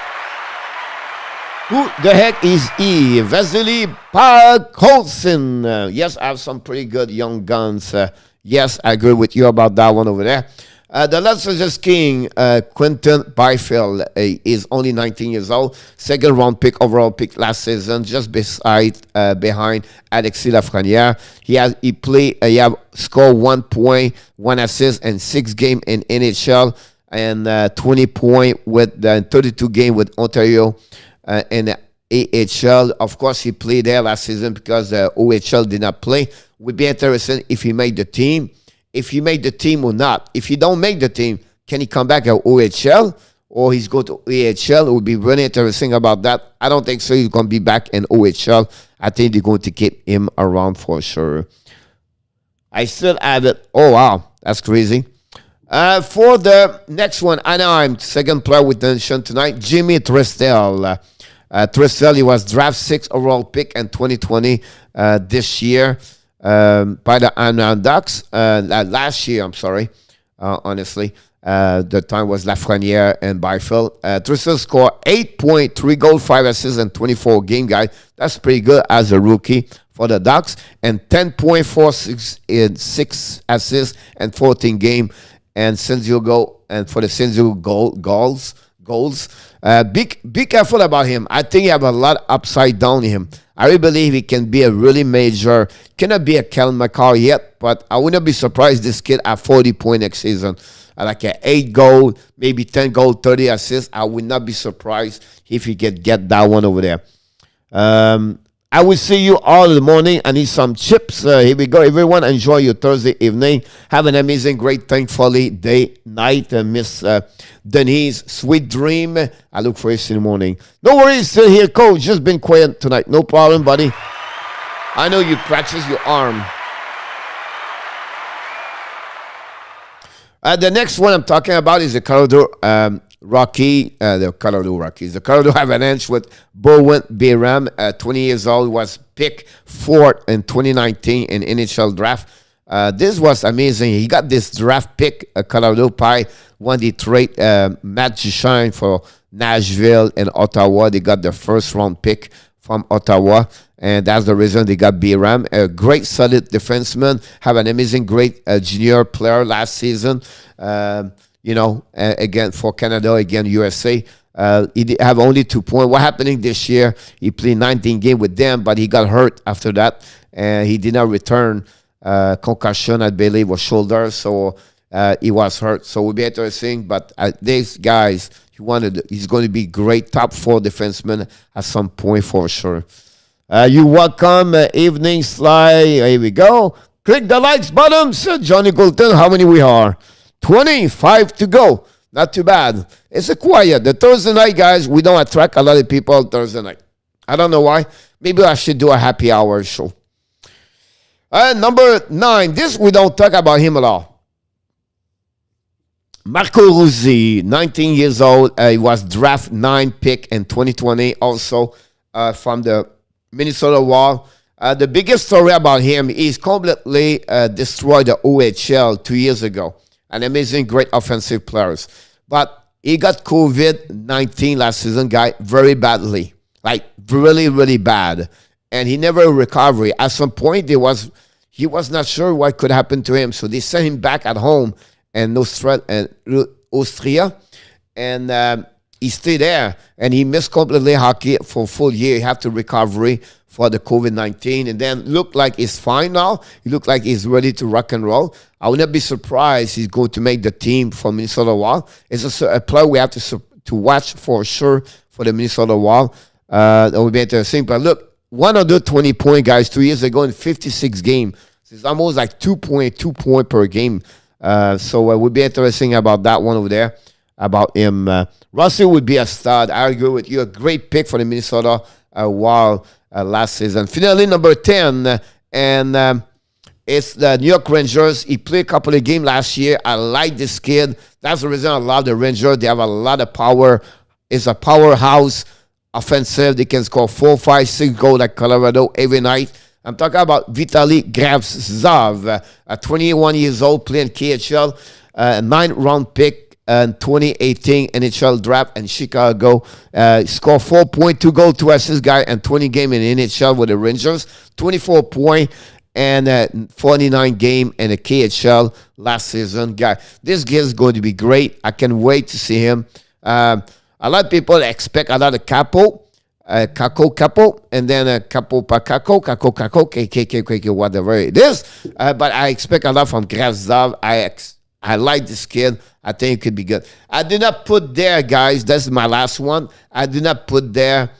Who the heck is he? Vasily Podkolzin. Yes, I have some pretty good young guns. Yes, I agree with you about that one over there. The Los Angeles King, Quinton Byfield, is only 19 years old. 2nd-round pick, overall pick last season, just behind Alexis Lafrenière. He have scored 1 point, 1 assist, and 6 games in NHL, and 20 points with 32 games with Ontario. In the AHL. Of course, he played there last season because the OHL did not play. Would be interesting if he made the team. If he made the team or not. If he don't make the team, can he come back at OHL or he's go to AHL? It would be really interesting about that. I don't think so. He's going to be back in OHL. I think they're going to keep him around for sure. I still have it. Oh, wow. That's crazy. For the next one, Anaheim, 2nd player with the nation tonight, Jimmy Tristel. Tristel, he was draft 6 overall pick in 2020 this year by the Anaheim Ducks. Last year, I'm sorry, honestly. The time was Lafrenière and Byfield. Tristel scored 8.3 goals, 5 assists, and 24 game, guys. That's pretty good as a rookie for the Ducks. And 10.46 in 6 assists and 14 game. And since you go, and for the Sinzu goals. Be careful about him. I think he have a lot upside down in him. I really believe he can be a really major. Cannot be a Cal McCarr yet, but I wouldn't be surprised this kid at 40 points next season. Like an 8 goal, maybe 10 goal, 30 assists. I would not be surprised if he could get that one over there. I will see you all in the morning. I need some chips. Here we go. Everyone, enjoy your Thursday evening. Have an amazing, great, thankfully, day, night. Miss Denise, sweet dream. I look for you in the morning. No worries. Still here, Coach. Just been quiet tonight. No problem, buddy. I know you practice your arm. The next one I'm talking about is the Colorado the Colorado Rockies. The Colorado Avalanche with Bowen Byram, 20 years old, was picked 4th in 2019 in NHL draft. This was amazing. He got this draft pick, Colorado Pie, won the trade Matt Duchene for Nashville and Ottawa. They got the 1st-round pick from Ottawa, and that's the reason they got Byram. A great, solid defenseman. Have an amazing, great junior player last season. Again, for Canada, again, USA. He did have only 2 points. What happening this year, he played 19 games with them, but he got hurt after that, and he did not return. Concussion, I believe, was shoulder, so he was hurt. So it will be interesting, but these guys, he's going to be great top 4 defenseman at some point for sure. You welcome, evening Sly. Here we go. Click the likes button, said Johnny Goulton. How many we are? 25 to go. Not too bad. It's a quiet. The Thursday night, guys, we don't attract a lot of people Thursday night. I don't know why. Maybe I should do a happy hour show. Number 9. This, we don't talk about him at all. Marco Ruzzi, 19 years old. He was draft 9 pick in 2020, also from the Minnesota Wild. The biggest story about him is completely destroyed the OHL 2 years ago. An amazing, great offensive players. But he got COVID-19 last season, guy, very badly. Like, really, really bad. And he never recovered. At some point, he was not sure what could happen to him. So they sent him back at home in Austria. And he stayed there. And he missed completely hockey for a full year. He had to recover for the COVID-19, and then look like he's fine now. He looked like he's ready to rock and roll. I would not be surprised he's going to make the team for Minnesota Wild. It's a player we have to watch for sure for the Minnesota Wild. That would be interesting. But look, 120 point guys 2 years ago in 56 games. It's almost like 2.2 point per game. So it would be interesting about that one over there, about him. Russell would be a stud. I agree with you. A great pick for the Minnesota Wild last season. Finally, number 10. And it's the New York Rangers. He played a couple of games last year. I like this kid. That's the reason I love the Rangers. They have a lot of power. It's a powerhouse offensive. They can score 4, 5, 6 goals like Colorado every night. I'm talking about Vitaly Gravtsov, 21 years old, playing KHL, 9th-round pick in 2018 NHL draft in Chicago. Scored 4.2 goals, 2 assists, guy, and 20 games in NHL with the Rangers. 24 points and 49 games in the KHL last season. Guy, this kid is going to be great. I can't wait to see him. A lot of people expect a lot of Capo, and then Capo, KOEKKOEK, whatever it is. But I expect a lot from Gravtsov. I like this kid. I think it could be good. I did not put there, guys. This is my last one. I did not put there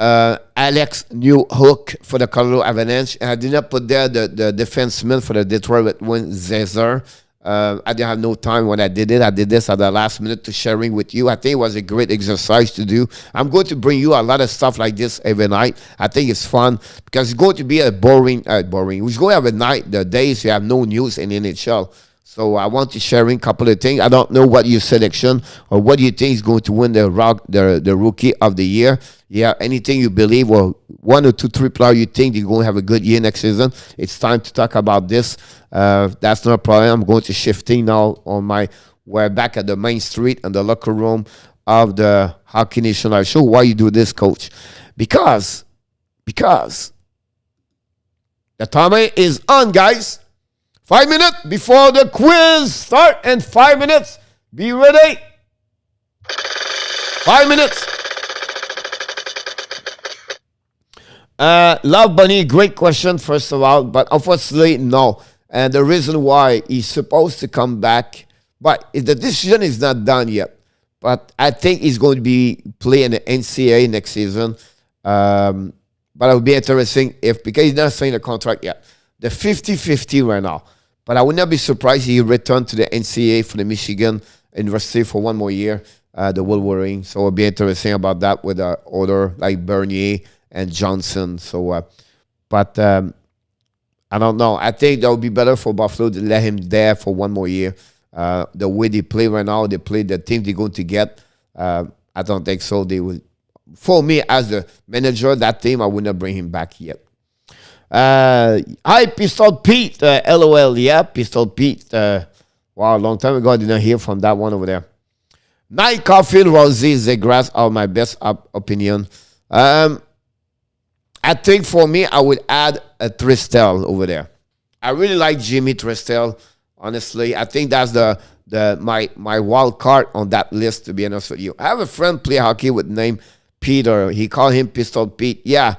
Alex Newhook for the Colorado Avalanche. And I did not put there the defenseman for the Detroit Win Zezer. I didn't have no time when I did it. I did this at the last minute to sharing with you. I think it was a great exercise to do. I'm going to bring you a lot of stuff like this every night. I think it's fun because it's going to be a boring. We're going to have a night, the days you have no news in NHL. So I want to share a couple of things. I don't know what your selection or what you think is going to win the Rookie of the Year. Yeah, anything you believe or 1 or 2, 3 players you think they're going to have a good year next season. It's time to talk about this. That's not a problem. I'm going to shifting now on we're back at the main street in the locker room of the Hockey Nation Live Show. Why you do this, Coach? Because the timer is on, guys. 5 minutes before the quiz start, and 5 minutes. Be ready. 5 minutes. Love Bunny, great question, first of all, but unfortunately, no. And the reason why he's supposed to come back, but the decision is not done yet. But I think he's going to be playing the NCAA next season. But it would be interesting because he's not signing a contract yet. The 50-50 right now. But I would not be surprised if he returned to the NCAA for the Michigan University for 1 more year, the Wolverine. So it would be interesting about that with other like Bernier and Johnson. So, I don't know. I think that would be better for Buffalo to let him there for 1 more year. The way they play right now, they play the team they're going to get. I don't think so. They will. For me, as the manager of that team, I would not bring him back yet. Hi, Pistol Pete. LOL. Yeah, Pistol Pete. Wow, a long time ago, I did not hear from that one over there. Night Caulfield, Rosie, Zegras are my best opinion. I think for me, I would add a Tristel over there. I really like Jimmy Tristel, honestly. I think that's my wild card on that list, to be honest with you. I have a friend play hockey with name Peter. He called him Pistol Pete. Yeah,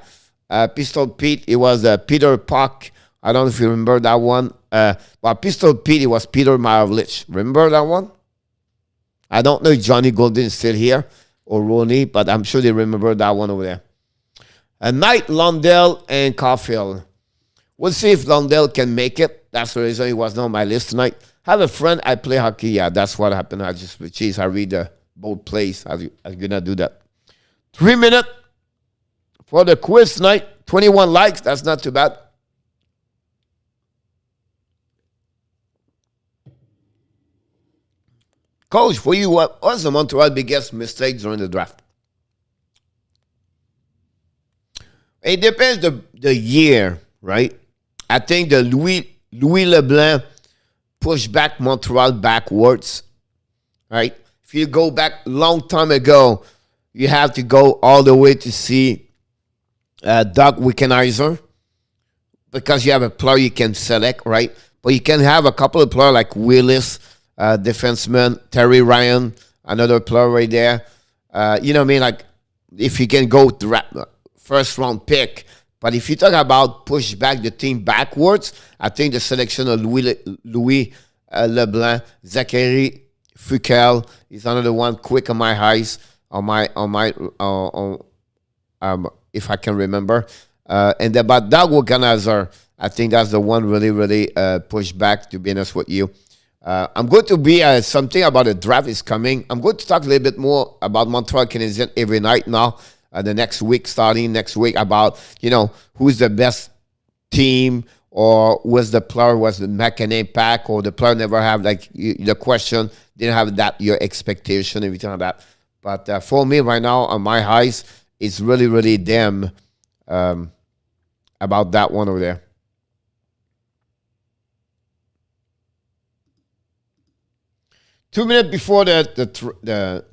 Pistol Pete, it was Peter Puck. I don't know if you remember that one. But Pistol Pete, it was Peter Maravlich. Remember that one? I don't know if Johnny Golden is still here or Ronnie, but I'm sure they remember that one over there. Knight, Lundell, and Caulfield. We'll see if Lundell can make it. That's the reason he was not on my list tonight. I have a friend, I play hockey. Yeah, that's what happened. I read the both plays. I'm going to do that. 3 minutes for the quiz tonight. 21 likes. That's not too bad. Coach, for you, what was the Montreal biggest mistake during the draft? It depends the year, right? I think the Louis Leblanc pushed back Montreal backwards, right? If you go back a long time ago, you have to go all the way to see Doug Wickenheiser because you have a player you can select, right? But you can have a couple of players like Willis, defenseman, Terry Ryan, another player right there. You know what I mean? Like if he can go first round pick. But if you talk about push back the team backwards, I think the selection of Louis Leblanc, Zachary Fukel is another one quick on my eyes, if I can remember. And about Doug Organizer, I think that's the one really push back, to be honest with you. I'm going to be something about the draft is coming. I'm going to talk a little bit more about Montreal Canadiens every night now. The next week, starting next week, about, who's the best team, or was the player was the make an impact, or the player never have, the question, didn't have that, your expectation, everything like that. But for me right now, on my eyes, it's really damn about that one over there. Two minutes before the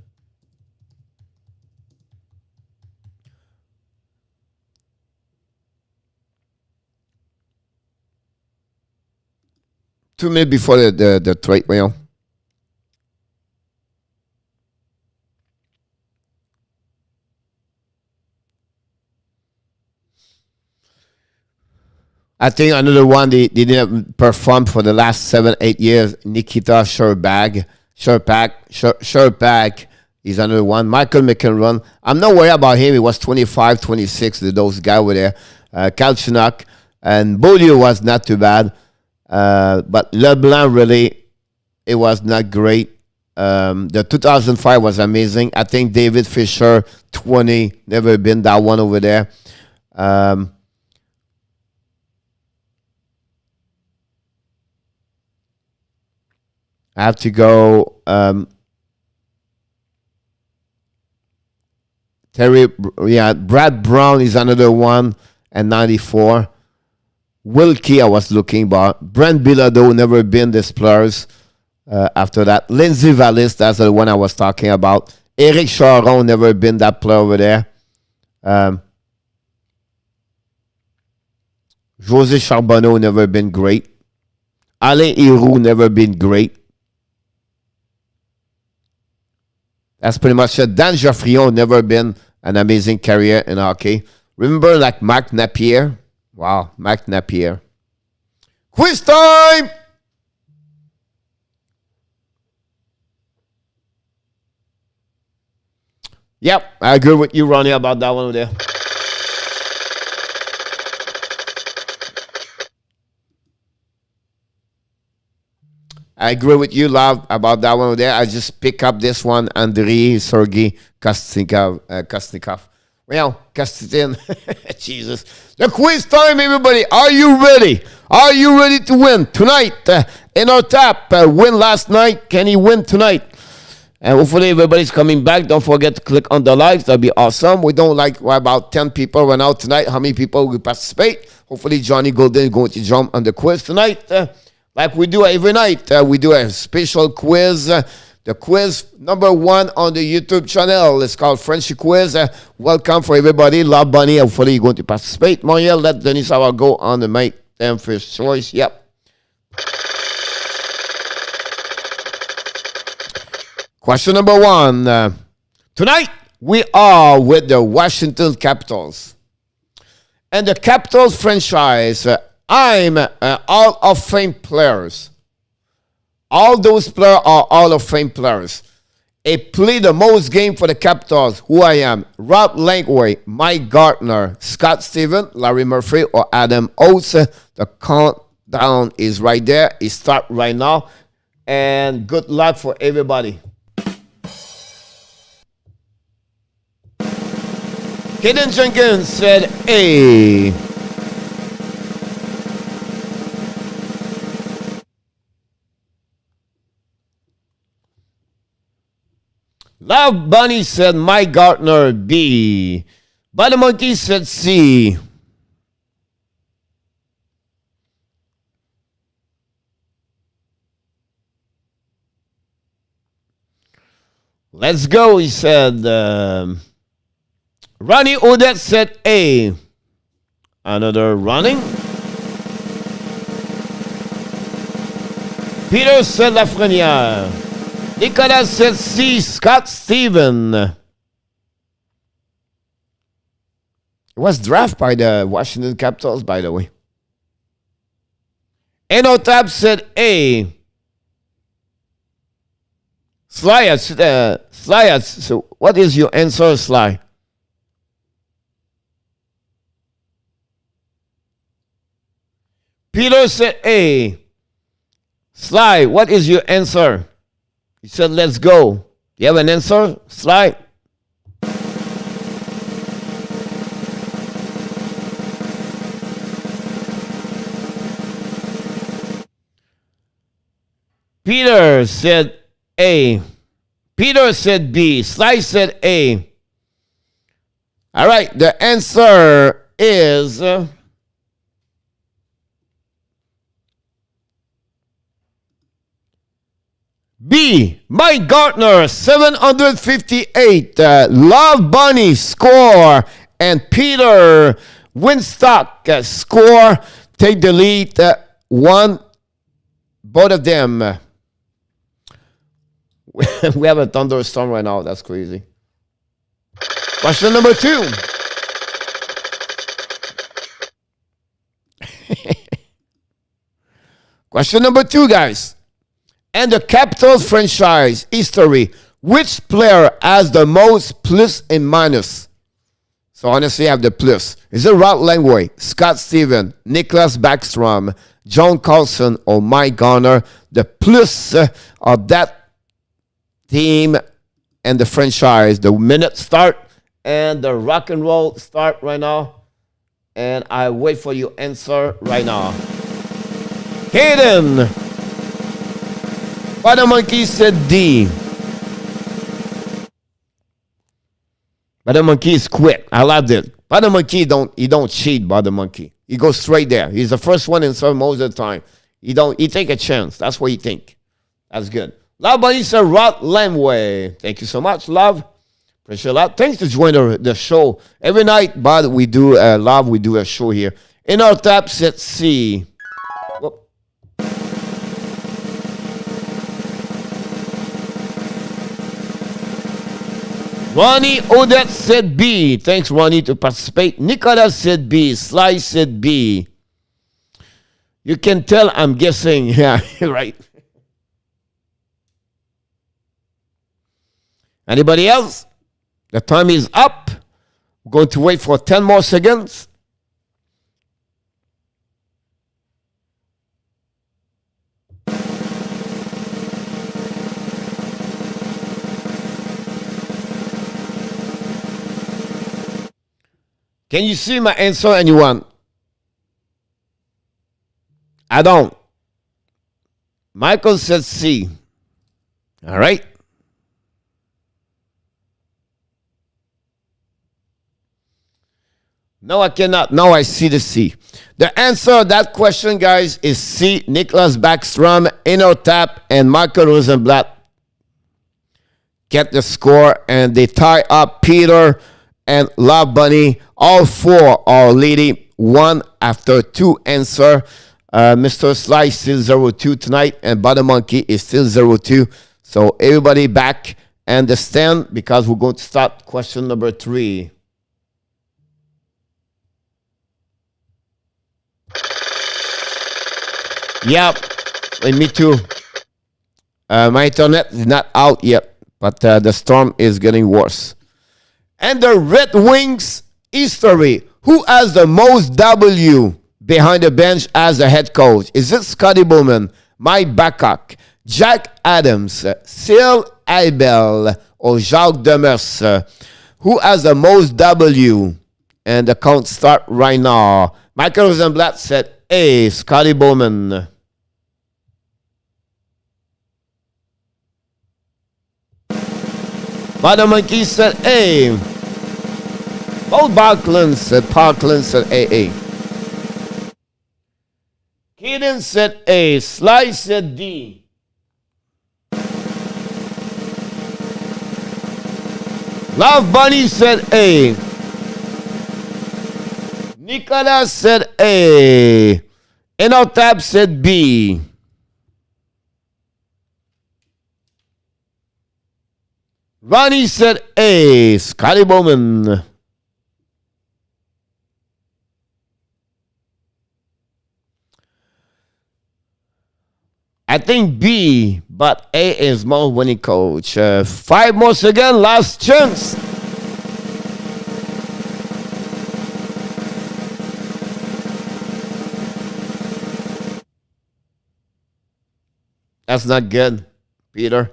2 minutes before the trade wheel. I think another one they didn't perform for the last 7-8 years. Nikita Sherbag is another one. Michael McEnroe. I'm not worried about him. He was 25, 26. Those guys were there. Kalchunuk and Beaulieu was not too bad. But LeBlanc, really, it was not great. The 2005 was amazing. I think David Fisher, 20, never been that one over there. I have to go. Brad Brown is another one, and 94. Wilkie, I was looking about. Brent Bilodeau, never been this players. After that, Lindsay Vallis, that's the one I was talking about. Eric Charon, never been that player over there. José Charbonneau, never been great. Alain Giroux, never been great. That's pretty much it. Dan Geoffrion, never been an amazing career in hockey. Remember, Marc Napier? Wow, Marc Napier. Quiz time! Yep, I agree with you, Ronnie, about that one over there. I agree with you, Love, about that one over there. I just pick up this one, Andrei Sergei Kostnikov. Well, Kastitin, Jesus. The quiz time, everybody. Are you ready? Are you ready to win tonight? In our tap, win last night. Can he win tonight? And hopefully everybody's coming back. Don't forget to click on the likes. That'll be awesome. We don't about 10 people went out tonight. How many people will participate? Hopefully Johnny Golden is going to jump on the quiz tonight. Like we do every night. We do a special quiz. The quiz number 1 on the YouTube channel. It's called Frenchy Quiz. Welcome for everybody. Love Bunny. Hopefully you're going to participate. Montreal, let Denis Sauer go on and make them first choice. Yep. Question number 1. Tonight, we are with the Washington Capitals. And the Capitals franchise, I'm Hall of Fame players. All those players are Hall of Fame players. They play the most game for the Capitals. Who I am? Rob Langway, Mike Gartner, Scott Stevens, Larry Murphy, or Adam Oates. The countdown is right there. It starts right now. And good luck for everybody. Kaden Jenkins said A. Love Bunny said Mike Gartner, B. Badamonkey said C. Let's go, he said. Ronnie Odette said A. Another running. Peter said Lafrenière. Nicolas said C. Scott Steven. was drafted by the Washington Capitals, by the way. Enotab said A. Sly, so what is your answer, Sly? Peter said A. Sly, what is your answer? He said, let's go. Do you have an answer, Sly? Peter said A. Peter said B. Sly said A. All right, the answer is B. Mike Gartner, 758. Love Bunny score. And Peter Winstock score. Take the lead. One. Both of them. We have a thunderstorm right now. That's crazy. Question number 2. Question number 2, guys. And the Capitals franchise history, which player has the most plus and minus? So honestly, I have the plus. Is it Rod Langway, Scott Stevens, Nicholas Backstrom, John Carlson, or Mike Garner? The plus of that team and the franchise. The minute start and the rock and roll start right now. And I wait for your answer right now. Hayden. Butter Monkey said D. Butter Monkey is quick. I loved it. Butter Monkey don't cheat, Butter Monkey. He goes straight there. He's the first one in serve most of the time. He take a chance. That's what he think. That's good. Love Bunny said Rod Lamway. Thank you so much, Love. Appreciate a lot. Thanks for joining the show. Every night, but we do Love, we do a show here. In our tab said C. Whoop. Ronnie Odette said B. Thanks, Ronnie, to participate. Nicolas said B. Sly said B. You can tell I'm guessing. Yeah, right. Anybody else? The time is up. We're going to wait for 10 more seconds. Can you see my answer, anyone? I don't. Michael says C. All right. No, I cannot. Now I see the C. The answer to that question, guys, is C. Nicholas Backstrom, Eno Tap, and Michael Rosenblatt get the score, and they tie up Peter and Love Bunny. All four are leading one after two answer. Mr. Sly is still 0-2 tonight, and Butter Monkey is still 0-2. So everybody back and the stand, because we're going to start question number 3. Yep, and me too. My internet is not out yet, but the storm is getting worse. And the Red Wings history. Who has the most W behind the bench as a head coach? Is it Scotty Bowman, Mike Babcock, Jack Adams, Sil Abel, or Jacques Demers? Who has the most W? And the count start right now. Michael Rosenblatt said A, Scotty Bowman. Madam Monkey said A. Paul Parkland said AA. Kaden said A. Sly said D. Love Bunny said A. Nicolas said A. Enotab said B. Ronnie said A. Scotty Bowman. I think B, but A is more winning coach. 5 more seconds, last chance. That's not good, Peter.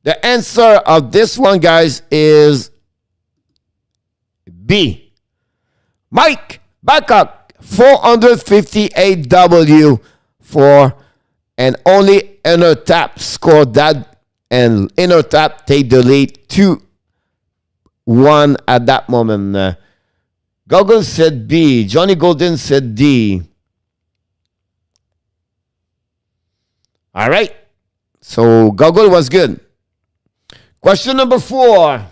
The answer of this one, guys, is B. Mike Koekoek, 458 W for, and only Inner Tap scored that, and Inner Tap take the lead 2-1 at that moment. Goggle said B. Johnny Golden said D. All right. So Goggle was good. Question number 4.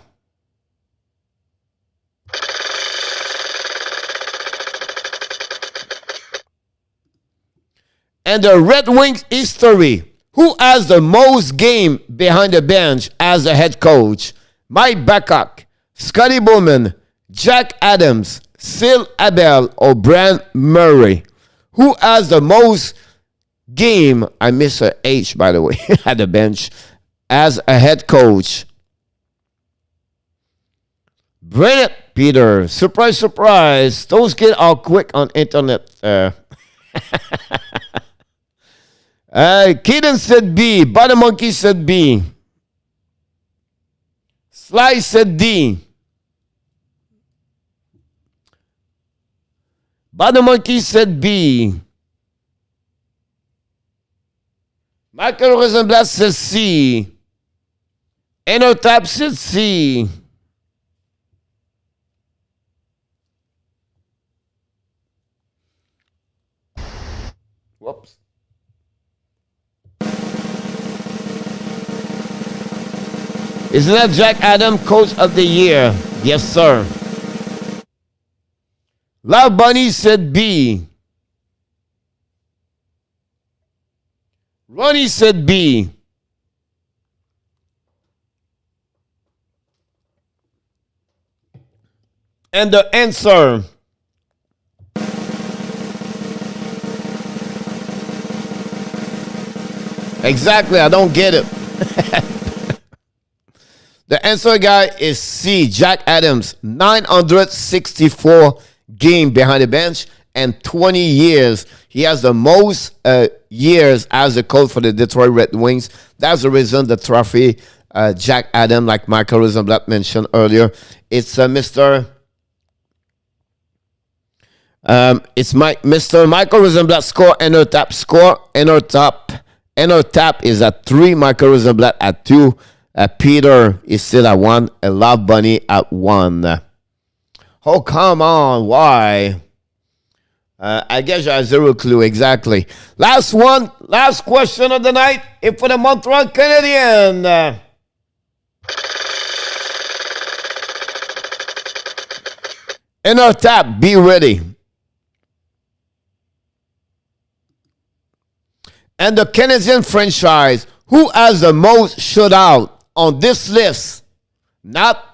And the Red Wings history. Who has the most game behind the bench as a head coach? Mike Koekoek, Scotty Bowman, Jack Adams, Sil Abel, or Brand Murray? Who has the most game, I miss a H by the way, at the bench as a head coach? Brilliant, Peter. Surprise, surprise. Those kids are quick on internet. Keaton said B. Butter Monkey said B. Sly said D. Butter Monkey said B. Michael Rosenblatt says C. Enotap said C. Whoops. Isn't that Jack Adams Coach of the Year? Yes, sir. Love Bunny said B. Ronnie said B. And the answer exactly, I don't get it. The answer, guy, is C. Jack Adams, 964 game behind the bench and 20 years. He has the most years as a coach for the Detroit Red Wings. That's the reason the trophy, Jack Adams, like Michael Rosenblatt mentioned earlier, it's Mr. Mr. Michael Rosenblatt score, Enotap score, Enotap is at 3, Michael Rosenblatt at 2. Peter is still at 1. A Love Bunny at 1. Oh, come on. Why? I guess you have zero clue. Exactly. Last one. Last question of the night. If for the Montreal Canadiens. Inner Tap, be ready. And the Canadian franchise, who has the most shutout on this list? Not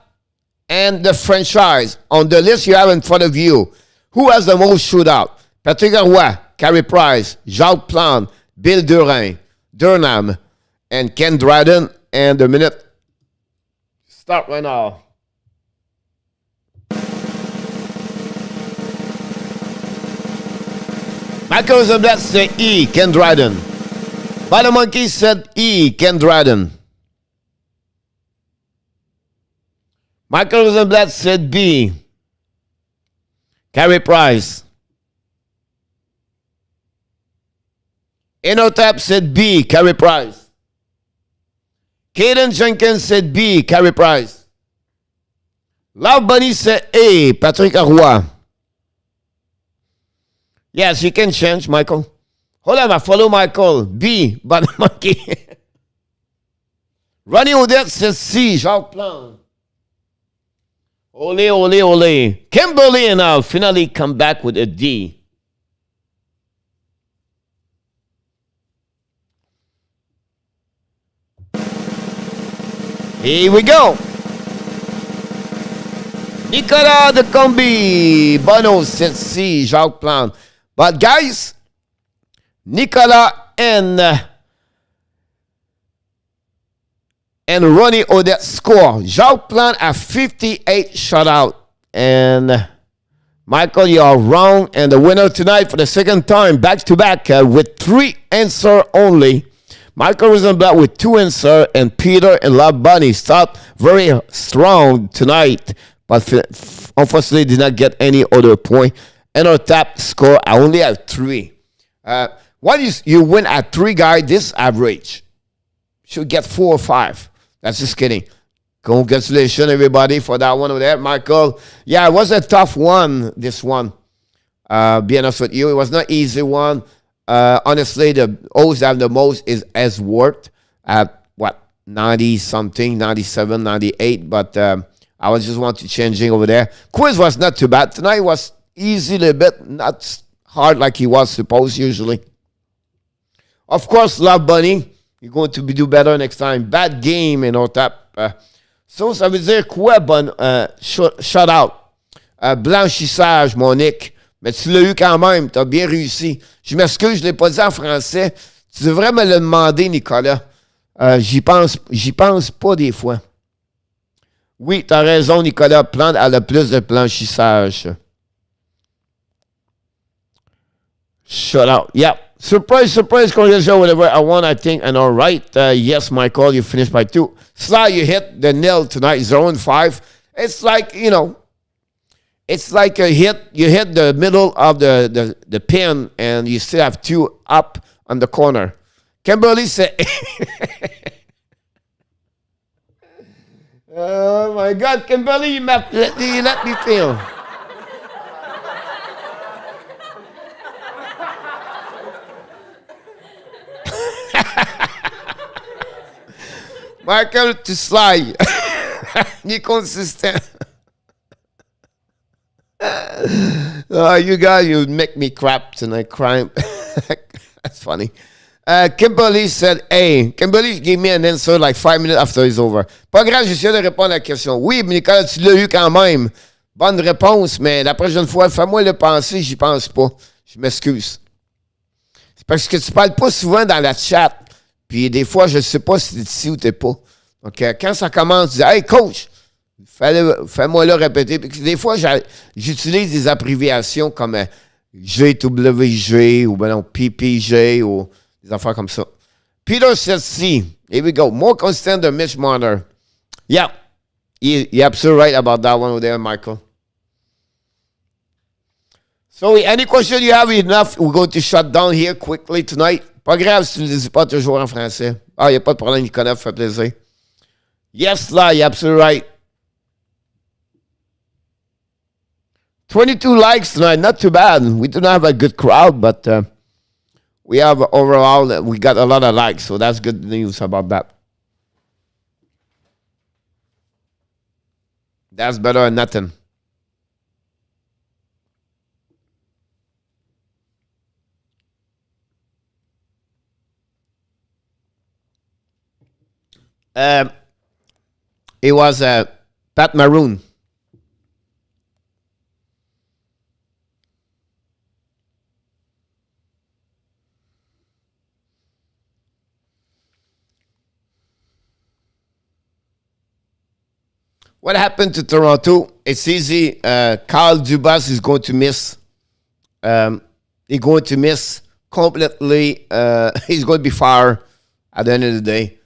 and the franchise. On the list you have in front of you. Who has the most shootout? Patrick Roy, Carey Price, Jacques Plante, Bill Durham, and Ken Dryden. And the minute start right now. Michael Rosenblatt said E, Ken Dryden. Butter Monkey said E, Ken Dryden. Michael Rosenblatt said B, Carey Price. Enotap said B, Carey Price. Caden Jenkins said B, Carey Price. Love Bunny said A, Patrick Roy. Yes, you can change, Michael. Hold on, I follow Michael. B, Butter Monkey. Ronnie Odette says C, Jacques Plante. Ole, ole, ole. Kimberly and I'll finally come back with a D. Here we go. Nicolas de Combi. Bono said C, Jacques Plante. But guys, Nicolas and and Ronnie Odette score. Jacques Plante at 58 shutout. And Michael, you are wrong. And the winner tonight for the second time, back-to-back, with 3 answers only. Michael Rosenblatt with 2 answers, and Peter and Love Bunny start very strong tonight, but unfortunately did not get any other point. And our top score, I only have 3. What is you win at 3, guys? This average should get 4 or 5. That's just kidding. Congratulations, everybody, for that one over there, Michael. Yeah, it was a tough one, this one. Be honest with you, it was not easy one. Honestly, the O's have the most is Ellsworth at, 90-something, 97, 98. But I was just want to changing over there. Quiz was not too bad. Tonight was easy a little bit, not hard like he was supposed usually. Of course, Love Bunny, you're going to do better next time. Bad game in our tap. So, ça veut dire quoi, bon, shout out. Blanchissage, mon Nick. Mais tu l'as eu quand même, tu as bien réussi. Je m'excuse, je ne l'ai pas dit en français. Tu devrais me le demander, Nicolas. J'y pense pas des fois. Oui, tu as raison, Nicolas. Plante a le plus de blanchissage. Shout out. Yeah. Surprise, congratulations, whatever I won, I think, and all right. Yes, Michael, you finished by 2. Sly, you hit the nail tonight, 0-5. It's like, it's like a hit. You hit the middle of the pin, and you still have 2 up on the corner. Kimberly said, oh, my God, Kimberly, you let me feel. Michael to Sly. Ni consistent. You guys, you make me crap tonight, crying. That's funny. Kimberly said, hey, Kimberly gave me an answer like 5 minutes after it's over. Pas grave, j'essaie de répondre à la question. Oui, mais Nicolas, tu l'as eu quand même. Bonne réponse, mais la prochaine fois, fais-moi le penser, j'y pense pas. Je m'excuse. C'est parce que tu parles pas souvent dans la chat. Puis des fois, je ne sais pas si tu es ici ou tu n'es pas. Donc, quand ça commence, tu dis, hey, coach, fais-moi le répéter. Puis, des fois, j'utilise des abréviations comme GWG ou ben non, PPG ou des affaires comme ça. Peter says C. Here we go. More consistent than Mitch Marner. Yeah. You're absolutely right about that one over there, Michael. So, any question you have enough, we're going to shut down here quickly tonight. Pas grave si tu ne le dis pas toujours en français. Ah, il n'y a pas de problème, Nicolas, ça fait plaisir. Yes, là, you're absolutely right. 22 likes tonight, not too bad. We do not have a good crowd, but we have overall, we got a lot of likes, so that's good news about that. That's better than nothing. It was Pat Maroon. What happened to Toronto? It's easy. Kyle Dubas is going to miss. He's going to miss completely. He's going to be fired at the end of the day.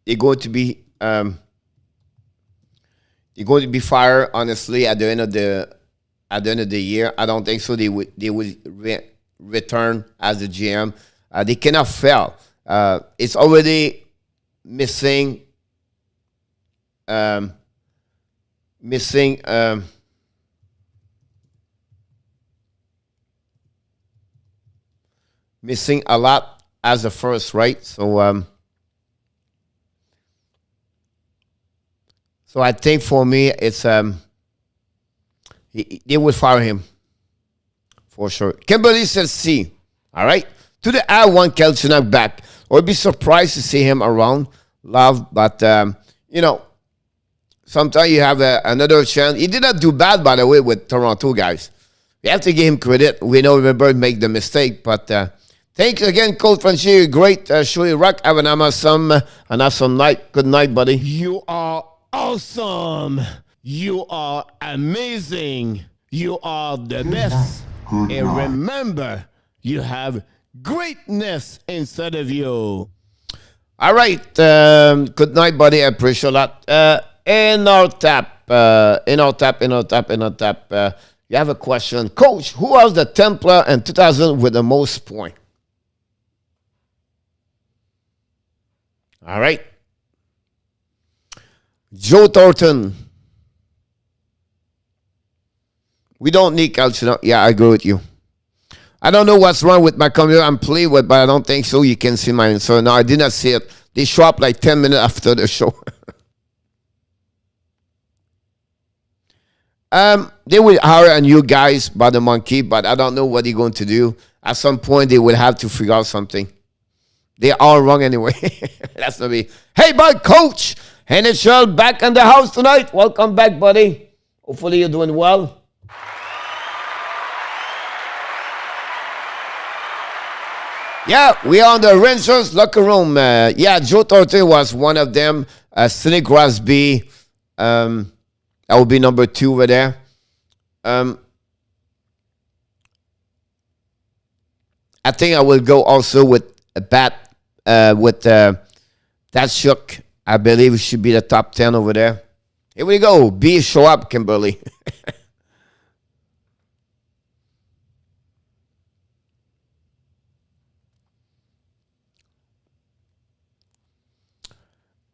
He's going to be fired. Honestly, at the end of the year, I don't think so. They would return as the GM. They cannot fail. It's already missing a lot as the first, right? So I think for me it's they would fire him for sure. Kimberly says C. All right. To the I1 Kelchenak back. I would be surprised to see him around. Love, but sometimes you have another chance. He did not do bad, by the way, with Toronto, guys. We have to give him credit. We know remember make the mistake, but Thanks again, Coach Frenchy. Great show. You rock. Have an awesome night. Good night, buddy. You are awesome. You are amazing. You are the best. And remember, you have greatness inside of you. All right. Good night, buddy. I appreciate that. In our tap. You have a question. Coach, who was the 10th player in 2000 with the most points? All right. Joe Thornton. We don't need culture. Yeah, I agree with you. I don't know what's wrong with my computer. I'm playing with, but I don't think so. You can see my answer. No, I did not see it. They show up like 10 minutes after the show. They will hire a new guys by the monkey, but I don't know what they're going to do. At some point, they will have to figure out something. They are wrong anyway. That's not me. Hey, bud, Coach. NHL back in the house tonight. Welcome back, buddy. Hopefully you're doing well. Yeah, we are in the Rangers locker room. Yeah, Joe Thornton was one of them. Sidney Crosby. That would be number 2 over there. I think I will go also with a bat. That shook. I believe it should be the top 10 over there. Here we go. B, show up, Kimberly.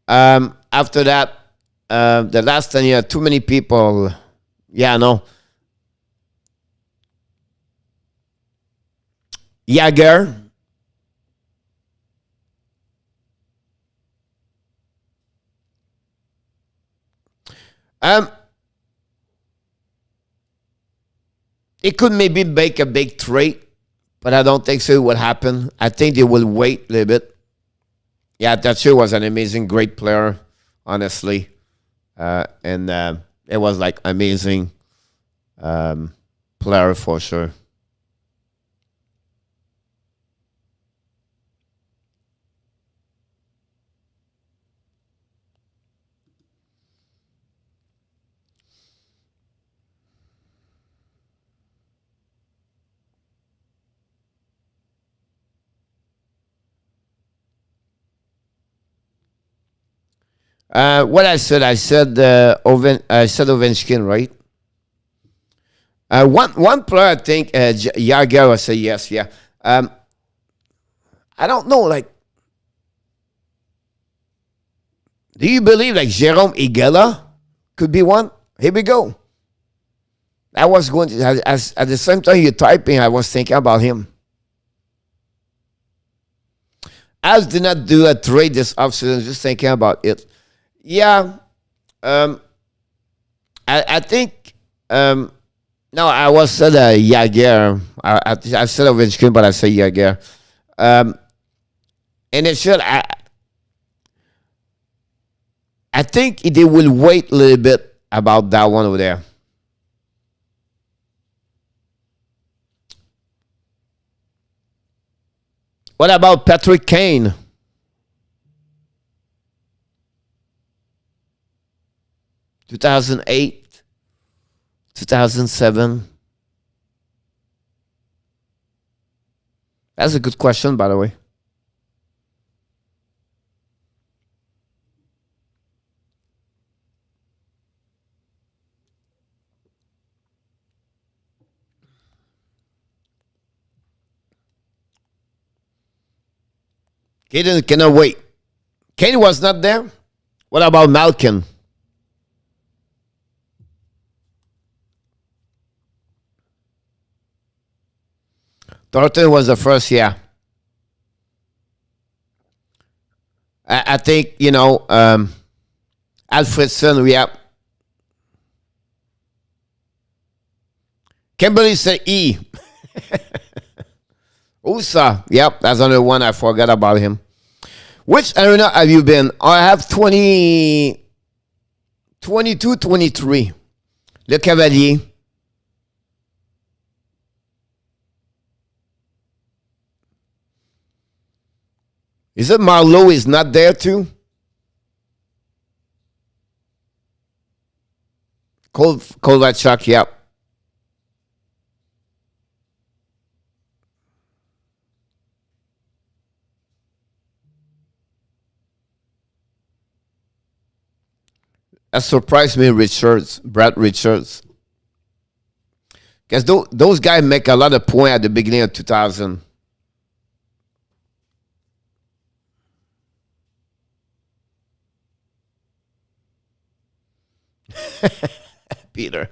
After that, the last 10 years, too many people. Yeah, no. Jagger. It could maybe make a big trade, but I don't think so it will happen. I think they will wait a little bit. Yeah, that sure was an amazing, great player, honestly. And it was like amazing player for sure. What I said Ovechkin, right? One player, I think, Jagger, I say yes, yeah. I don't know, like, do you believe like Jérôme Higuela could be one? Here we go. I was going to, at the same time you're typing, I was thinking about him. As did not do a trade this offseason, just thinking about it. Yeah, I think, no, I was said Jagger. I said Ovechkin, but I say Jagger. And it should, I think they will wait a little bit about that one over there. What about Patrick Kane? (2008), 2007. That's a good question, by the way. Kane cannot wait. Kane was not there. What about Malkin? Thornton was the first, yeah. I think, Alfredson, yeah. Kimberly said E. Usa, yep, that's another one. I forgot about him. Which arena have you been? I have 22, 23. Le Cavalier. Is it Marlowe is not there too? Kovacic, yep. That surprised me, Brad Richards. Because those guys make a lot of points at the beginning of 2000. Peter.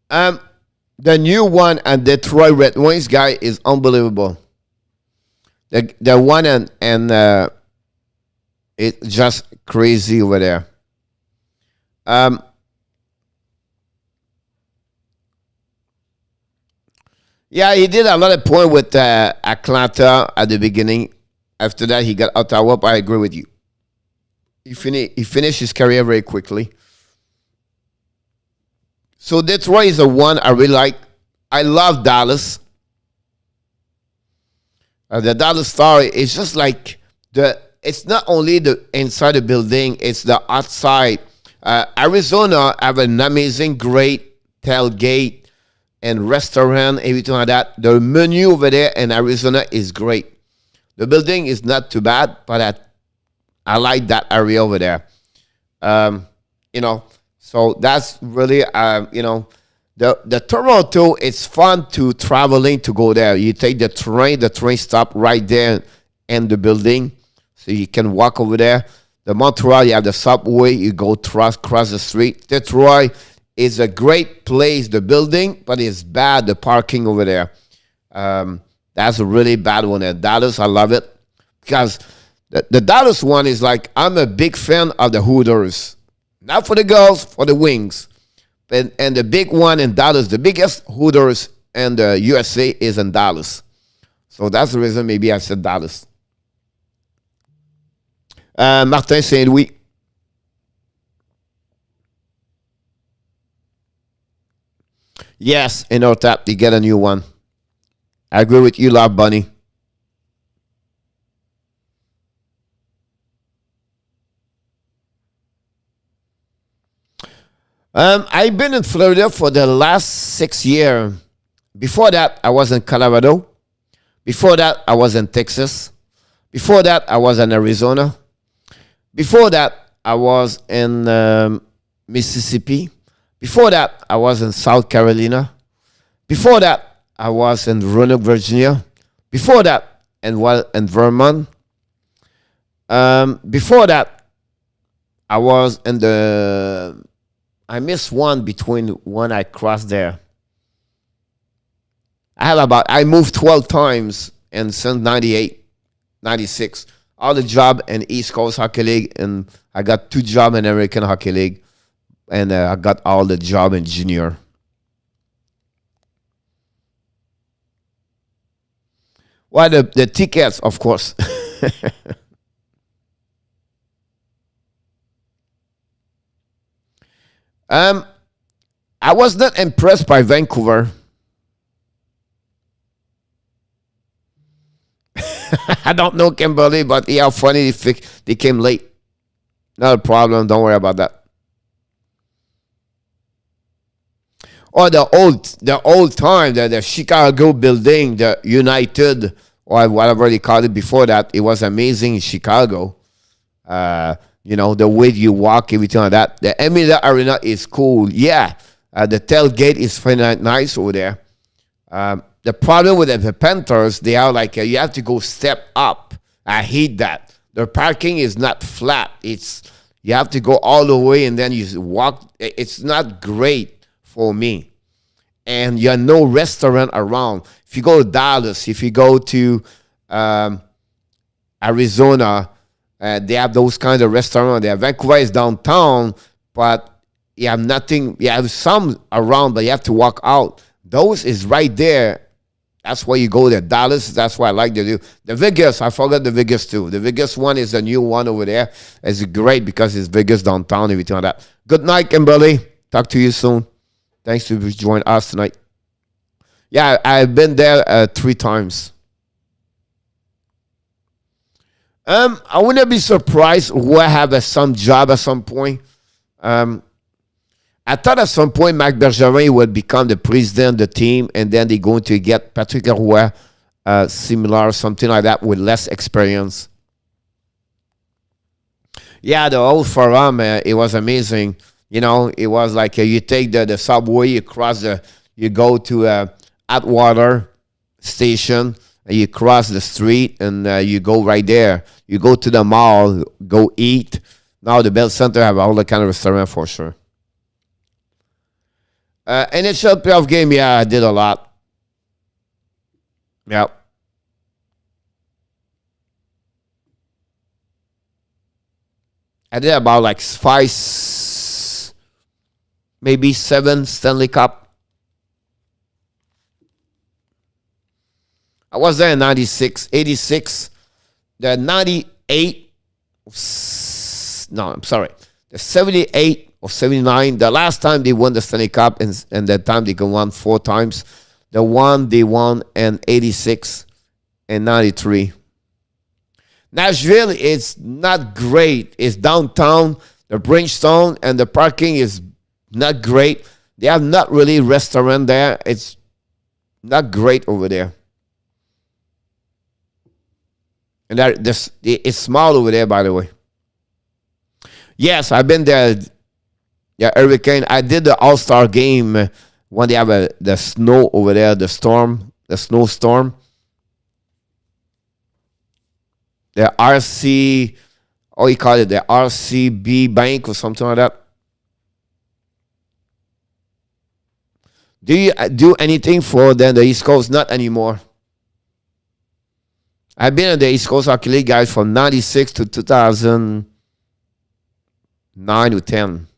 The new one and Detroit Red Wings guy is unbelievable. The one and it's just crazy over there. Yeah, he did a lot of points with Atlanta at the beginning. After that, he got Ottawa. I agree with you. He finished his career very quickly. So Detroit is the one I really like. I love Dallas. The Dallas Star is just like it's not only the inside the building, it's the outside. Arizona have an amazing, great tailgate and restaurant, everything like that. The menu over there in Arizona is great. The building is not too bad, but I like that area over there. So that's really, the Toronto, it's fun to traveling to go there. You take the train stop right there in the building, so you can walk over there. The Montreal, you have the subway, you go cross the street. Detroit is a great place, the building, but it's bad, the parking over there. That's a really bad one. At Dallas, I love it, because the Dallas one is like, I'm a big fan of the Hooters. Not for the girls, for the Wings. And the big one in Dallas, the biggest Hooters in the USA is in Dallas. So that's the reason maybe I said Dallas. Martin Saint-Louis. Yes, in our tap, they get a new one. I agree with you, Love Bunny. I've been in Florida for the last 6 years. Before that, I was in Colorado. Before that, I was in Texas. Before that, I was in Arizona. Before that, I was in Mississippi. Before that, I was in South Carolina. Before that, I was in Roanoke, Virginia. Before that, in Vermont. Before that, I was in I missed one between when I crossed there. I moved 12 times and since 98, 96. All the job in East Coast Hockey League, and I got 2 jobs in American Hockey League, and I got all the job in junior. Well, the tickets, of course. I was not impressed by Vancouver. I don't know Kimberly, but yeah, funny they came late. Not a problem. Don't worry about that. Or the old time, the Chicago building, the United, or whatever they called it before that, it was amazing in Chicago. The way you walk, everything like that. The Emirates Arena is cool. Yeah, the tailgate is very nice over there. The problem with the Panthers, they are like, you have to go step up. I hate that. Their parking is not flat. You have to go all the way and then you walk. It's not great for me. And you have no restaurant around. If you go to Dallas, if you go to Arizona, they have those kinds of restaurants there. Vancouver is downtown, but you have nothing. You have some around, but you have to walk out. Those is right there. That's why you go there. Dallas, that's why I like to do. The Vegas, I forgot the Vegas too. The Vegas one is the new one over there. It's great because it's Vegas downtown, everything like that. Good night, Kimberly. Talk to you soon. Thanks for joining us tonight. Yeah, I've been there 3 times. I wouldn't be surprised who have some job at some point. I thought at some point Marc Bergeron would become the president of the team, and then they're going to get Patrick Roy, similar, something like that, with less experience. Yeah, the old forum, it was amazing. You know, it was like you take the subway, you go to Atwater station, and you cross the street, and you go right there. You go to the mall, go eat. Now the Bell Center have all the kind of restaurant for sure. NHL playoff game, yeah, I did a lot. Yeah. I did about like five, maybe 7 Stanley Cup. I was there in 96, 86, the 98, no, I'm sorry, the 78 or 79. The last time they won the Stanley Cup, and that time they won 4 times. The one they won in 86 and 93. Nashville is not great. It's downtown, the Bridgestone, and the parking is not great. They have not really restaurant there. It's not great over there. And it's small over there, by the way. Yes, I've been there. Yeah, Hurricane. I did the All-Star game when they have the snow over there, the snowstorm. The RC, oh, you call it the RCB Bank or something like that. Do you do anything for the East Coast? Not anymore. I've been in the East Coast Hockey League, guys, from 96 to 2009 to 10.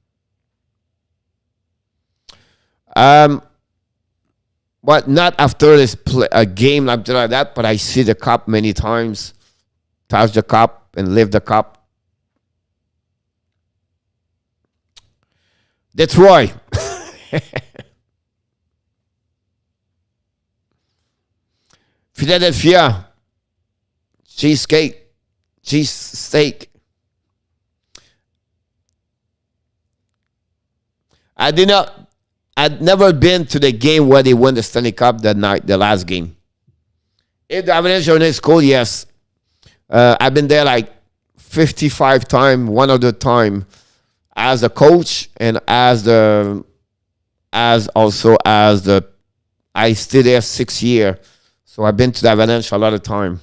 But not after this a game like that, but I see the cup many times, touch the cup and live the cup. Detroit. Philadelphia. Cheesesteak. I'd never been to the game where they won the Stanley Cup that night, the last game. If the Avalanche are in school, yes. I've been there like 55 times, one other time, as a coach and I stayed there 6 years. So I've been to the Avalanche a lot of time.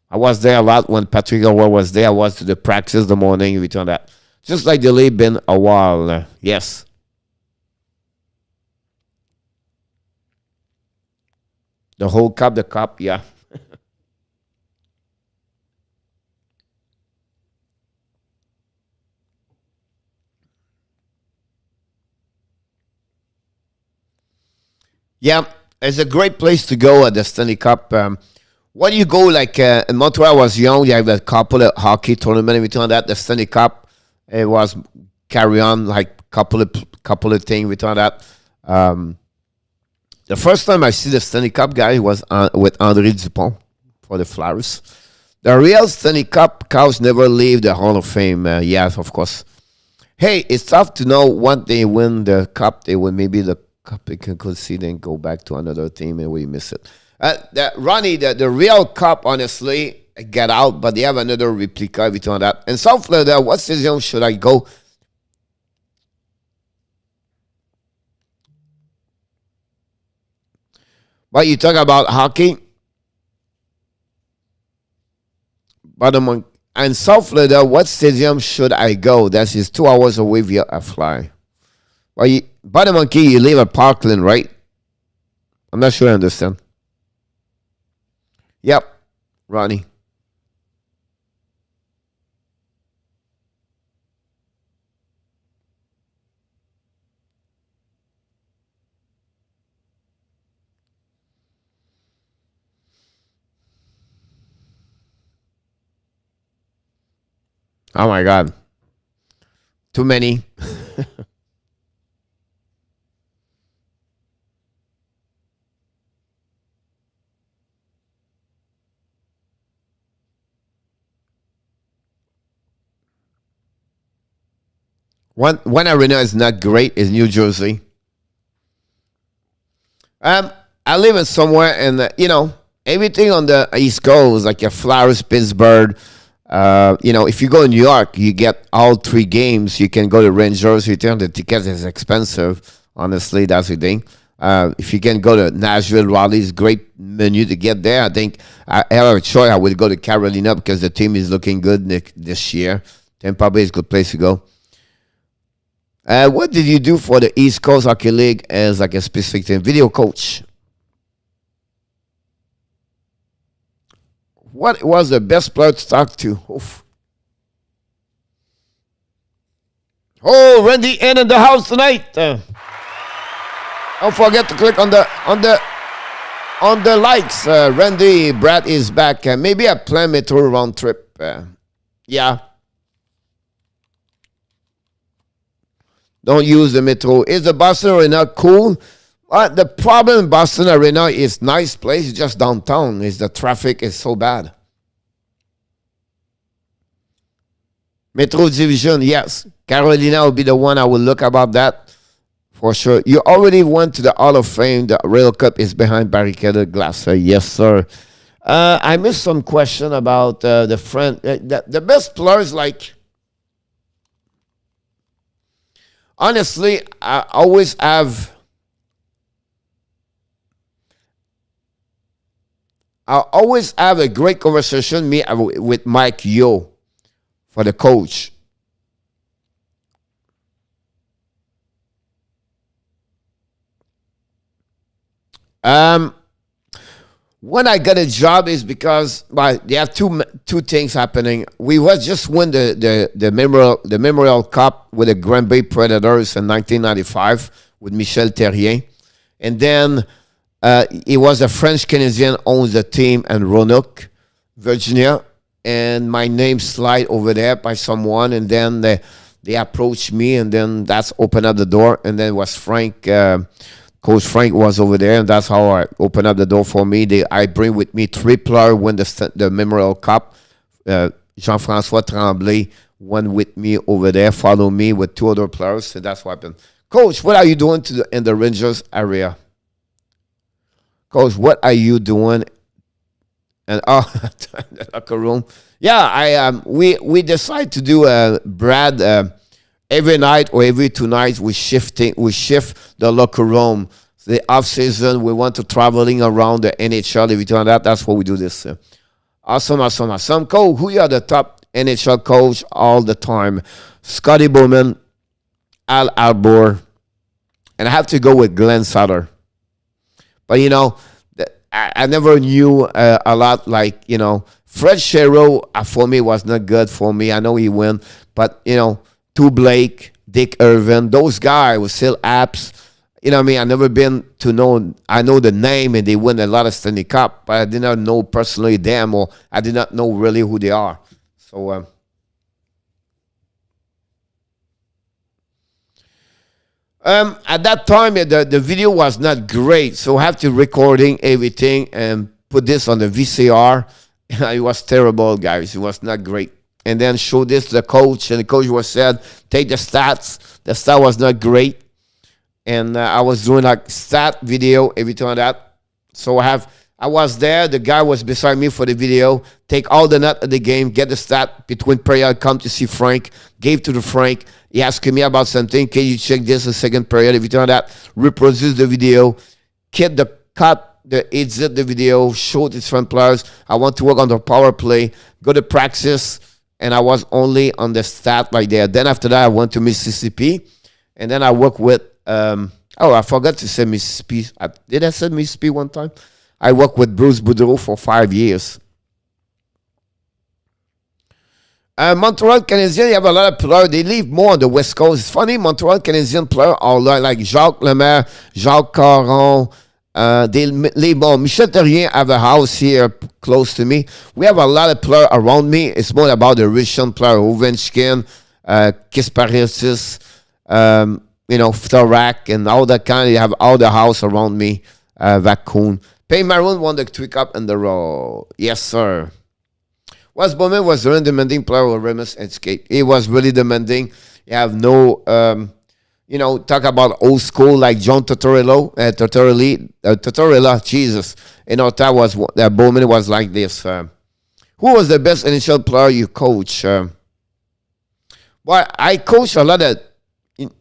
I was there a lot when Patrick Roy was there. I was to the practice the morning, everything like that. Just like the league been a while. Yes. The whole cup, the cup, yeah. Yeah, it's a great place to go at the Stanley Cup. When you go, like in Montreal, I was young. You have a couple of hockey tournament, everything like that. The Stanley Cup, it was carry on, like couple of things, everything like that. The first time I see the Stanley Cup guy was with André Dupont for the Flyers. The real Stanley Cup cows never leave the Hall of Fame. Yes, of course. Hey, it's tough to know when they win the cup. They win maybe the cup. They could see then go back to another team and we miss it. Ronnie, the real cup, honestly, get out, but they have another replica, everything like that. In South Florida, what stadium should I go? But you talk about hockey, but in South Florida, what stadium should I go? That is 2 hours away via a fly. Well, Bottom Monkey, you live at Parkland, right? I'm not sure I understand. Yep, Ronnie. Oh my God. Too many. One arena is not great is New Jersey. I live in somewhere, and everything on the East Coast, like your Flowers, Pittsburgh. If you go to New York, you get all 3 games. You can go to Rangers. Return the tickets is expensive. Honestly, that's the thing. If you can go to Nashville, Raleigh's great menu to get there. I think I have a choice. I would go to Carolina because the team is looking good this year. Tampa Bay is a good place to go. What did you do for the East Coast Hockey League as like a specific thing? Video coach. What was the best player to talk to? Oof. Oh, Randy in the house tonight. Don't forget to click on the likes. Randy, Brad is back. Maybe I plan metro round trip. Yeah. Don't use the metro. Is the Boston Arena cool? The problem in Boston Arena is nice place. It's just downtown. Is the traffic is so bad. Metro Division, yes. Carolina will be the one I will look about that for sure. You already went to the Hall of Fame. The Rail Cup is behind barricaded glass. Yes, sir. I missed some question about the friend. The best players, like, honestly, I always have a great conversation with Mike Yo for the coach. When I got a job is because there are two things happening. We was just win the Memorial Cup with the Grand Bay Predators in 1995 with Michel Terrien, and then it was a French Canadian owns the team in Roanoke, Virginia, and my name slide over there by someone, and then they approached me, and then that's opened up the door, and then it was Frank. Coach Frank was over there, and that's how I opened up the door for me. I bring with me 3 players win the Memorial Cup. Jean-François Tremblay went with me over there, follow me with 2 other players, and that's what happened. Coach, what are you doing in the Rangers area? Coach, what are you doing? And the locker room. Yeah, we decide to do Brad. Every night or every 2 nights, we shift the locker room. So the off season, we want to traveling around the NHL. Everything like that. That's what we do this. Awesome. Coach, who are the top NHL coach all the time? Scotty Bowman, Al Albor, and I have to go with Glenn Sutter. But I never knew a lot. Like Fred Sherrow for me was not good for me. I know he won, but to Blake, Dick Irvin, those guys were still apps. I mean, I never been to know. I know the name, and they win a lot of Stanley Cup, but I did not know personally them, or I did not know really who they are. So, at that time, the video was not great, so I have to recording everything and put this on the VCR. It was terrible, guys. It was not great. And then show this to the coach, and the coach was said, take the stats. The stat was not great. And I was doing like stat video, everything like that. So I was there. The guy was beside me for the video. Take all the nut of the game, get the stat between period, come to see Frank. Gave to the Frank. He asked me about something. Can you check this in second period, everything like that. Reproduce the video. Cut the exit the video. Show his front players. I want to work on the power play. Go to practice. And I was only on the stat like there. Then after that, I went to Mississippi. And then I worked with, I forgot to say Mississippi. Did I say Mississippi one time? I worked with Bruce Boudreau for 5 years. Montreal Canadiens, you have a lot of players. They live more on the West Coast. It's funny, Montreal Canadiens players are like Jacques Lemaire, Jacques Caron. They live more. Michel Terrien have a house here close to me. We have a lot of players around me. It's more about the Russian player, Ovechkin, Kisparisis, Thorak, and all that kind. You have all the house around me. Vacoon. Payne Maroon won the 3 Cup in the row. Yes, sir. Wes Bowman was a very demanding player with Remus Escape. He was really demanding. You have no, talk about old school like John Tortorella, Jesus. That Bowman was like this. Who was the best NHL player you coach? Well, I coach a lot of,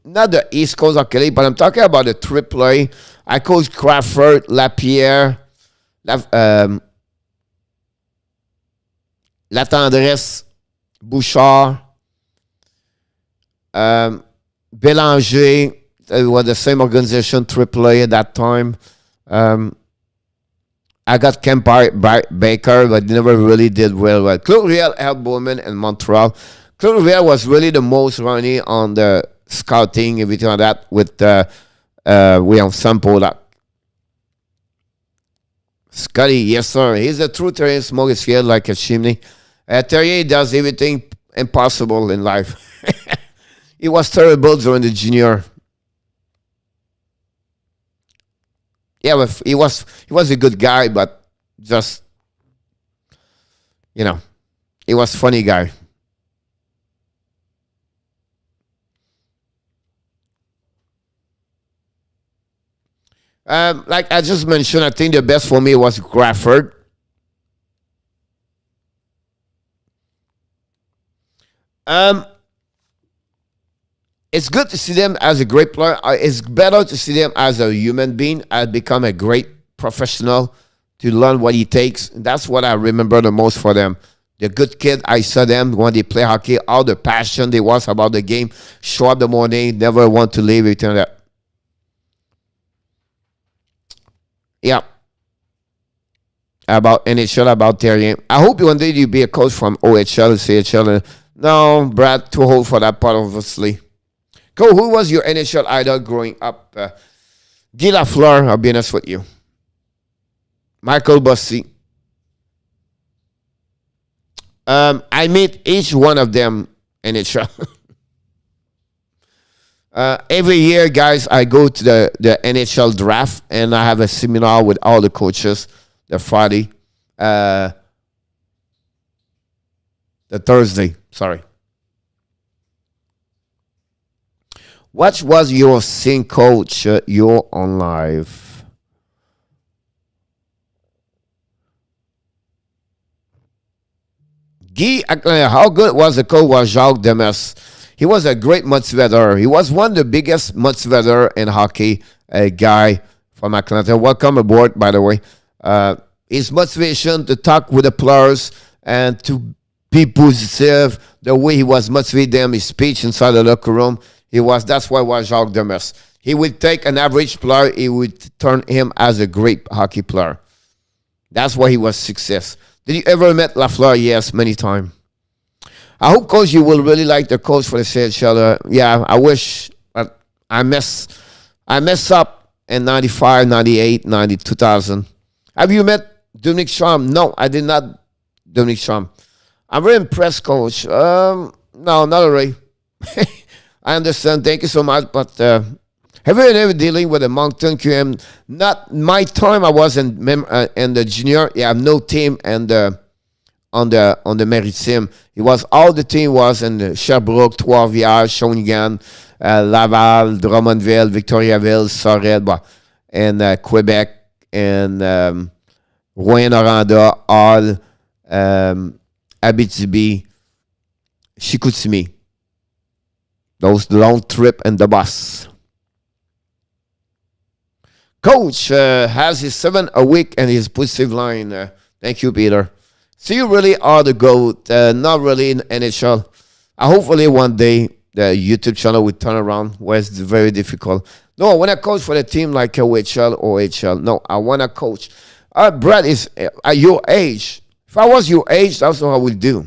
not the East Coast of Canada, but I'm talking about the AAA. I coach Crawford, Lapierre, Latendresse, Bouchard, Bélanger. It was the same organization, AAA at that time. I got Kemp Baker, but never really did well. Claude Riel helped Bowman in Montreal. Claude Riel was really the most running on the scouting, everything like that, with William Sampola. Scotty, yes, sir. He's a true Terrier, smoke his field like a chimney. Terrier does everything impossible in life. He was terrible during the junior. Yeah, but he was a good guy, but just, he was a funny guy. Like I just mentioned, I think the best for me was Crawford. It's good to see them as a great player. It's better to see them as a human being, as become a great professional, to learn what it takes. That's what I remember the most for them. The good kid, I saw them when they play hockey, all the passion they was about the game, show up the morning, never want to leave, everything like that. Yeah. About NHL, about Terrier. I hope one day you be a coach from OHL, CHL. No, Brad, too old for that part, obviously. Go, who was your NHL idol growing up? Guy Lafleur, I'll be honest with you. Michael Bussey. I meet each one of them NHL. Every year, guys, I go to the NHL draft, and I have a seminar with all the coaches the Friday. The Thursday, sorry. What was your sing coach you're on live? Guy, how good was the coach was Jacques Demers? He was a great motivator. He was one of the biggest motivator in hockey, a guy from Atlanta. Welcome aboard, by the way. His motivation to talk with the players and to be positive, the way he was motivating them, his speech inside the locker room, that's why it was Jacques Demers. He would take an average player, he would turn him as a great hockey player. That's why he was success. Did you ever met Lafleur? Yes, many times. I hope, coach, you will really like the coach for the CHL. Yeah, I wish, but I mess up in 95, 98, 90, 2000. Have you met Dominic Schramm? No, I did not, Dominic Schramm. I'm very impressed, coach. No, not really. I understand. Thank you so much. But have you ever dealing with a Moncton QM? Not my time. I was in the junior. Yeah, I have no team and on the Maritime. It was all the team was in Sherbrooke, Trois-Rivières, Shawinigan, Laval, Drummondville, Victoriaville, Sorel, and Quebec, and Rouyn-Noranda, Hall, Abitibi, Chicoutimi. Those long trip and the bus. Coach has his 7 a week and his positive line. Thank you, Peter. So you really are the GOAT. Not really in NHL. Hopefully one day the YouTube channel will turn around where it's very difficult. No, I want to coach for a team like OHL or OHL. No, I want to coach. Brad is at your age. If I was your age, that's what I would do.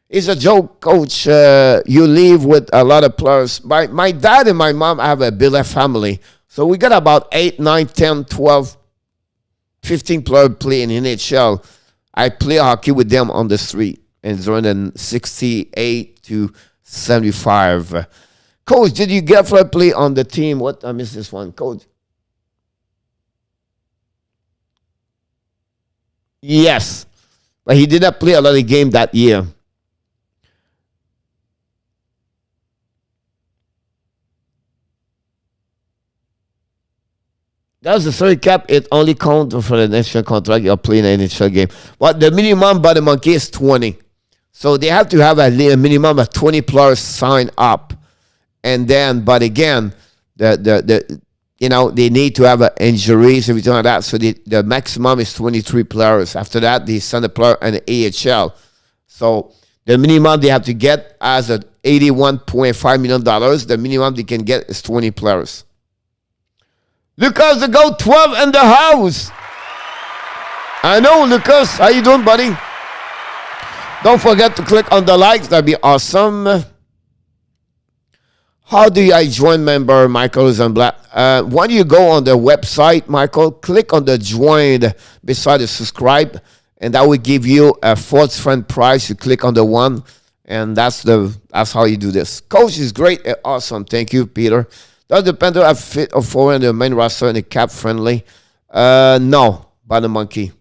It's a joke, coach. You live with a lot of players. My dad and my mom have a billet family. So we got about 8, 9, 10, 12, 15 players playing in NHL. I play hockey with them on the street. And it's running 68 to 75. Coach, did you get for a play on the team? What? I missed this one. Coach. Yes. But he did not play a lot of game that year. That's the salary cap. It only counts for the national contract you're playing an NHL game. But the minimum by the monkey is 20. So they have to have a minimum of 20 players sign up. And then, but again, they need to have injuries, everything like that. So the maximum is 23 players. After that, they send a player an AHL. So the minimum they have to get as a $81.5 million, the minimum they can get is 20 players. Lucas, the Go 12 in the house. I know, Lucas. How you doing, buddy? Don't forget to click on the likes. That'd be awesome. How do I join member, Michael and Black? When you go on the website, Michael, click on the join beside the subscribe, and that will give you a fourth friend prize. You click on the one, and that's how you do this. Coach is great, awesome. Thank you, Peter. Does the Panthers have fit or four in the main roster and the cap friendly? No, by the monkey.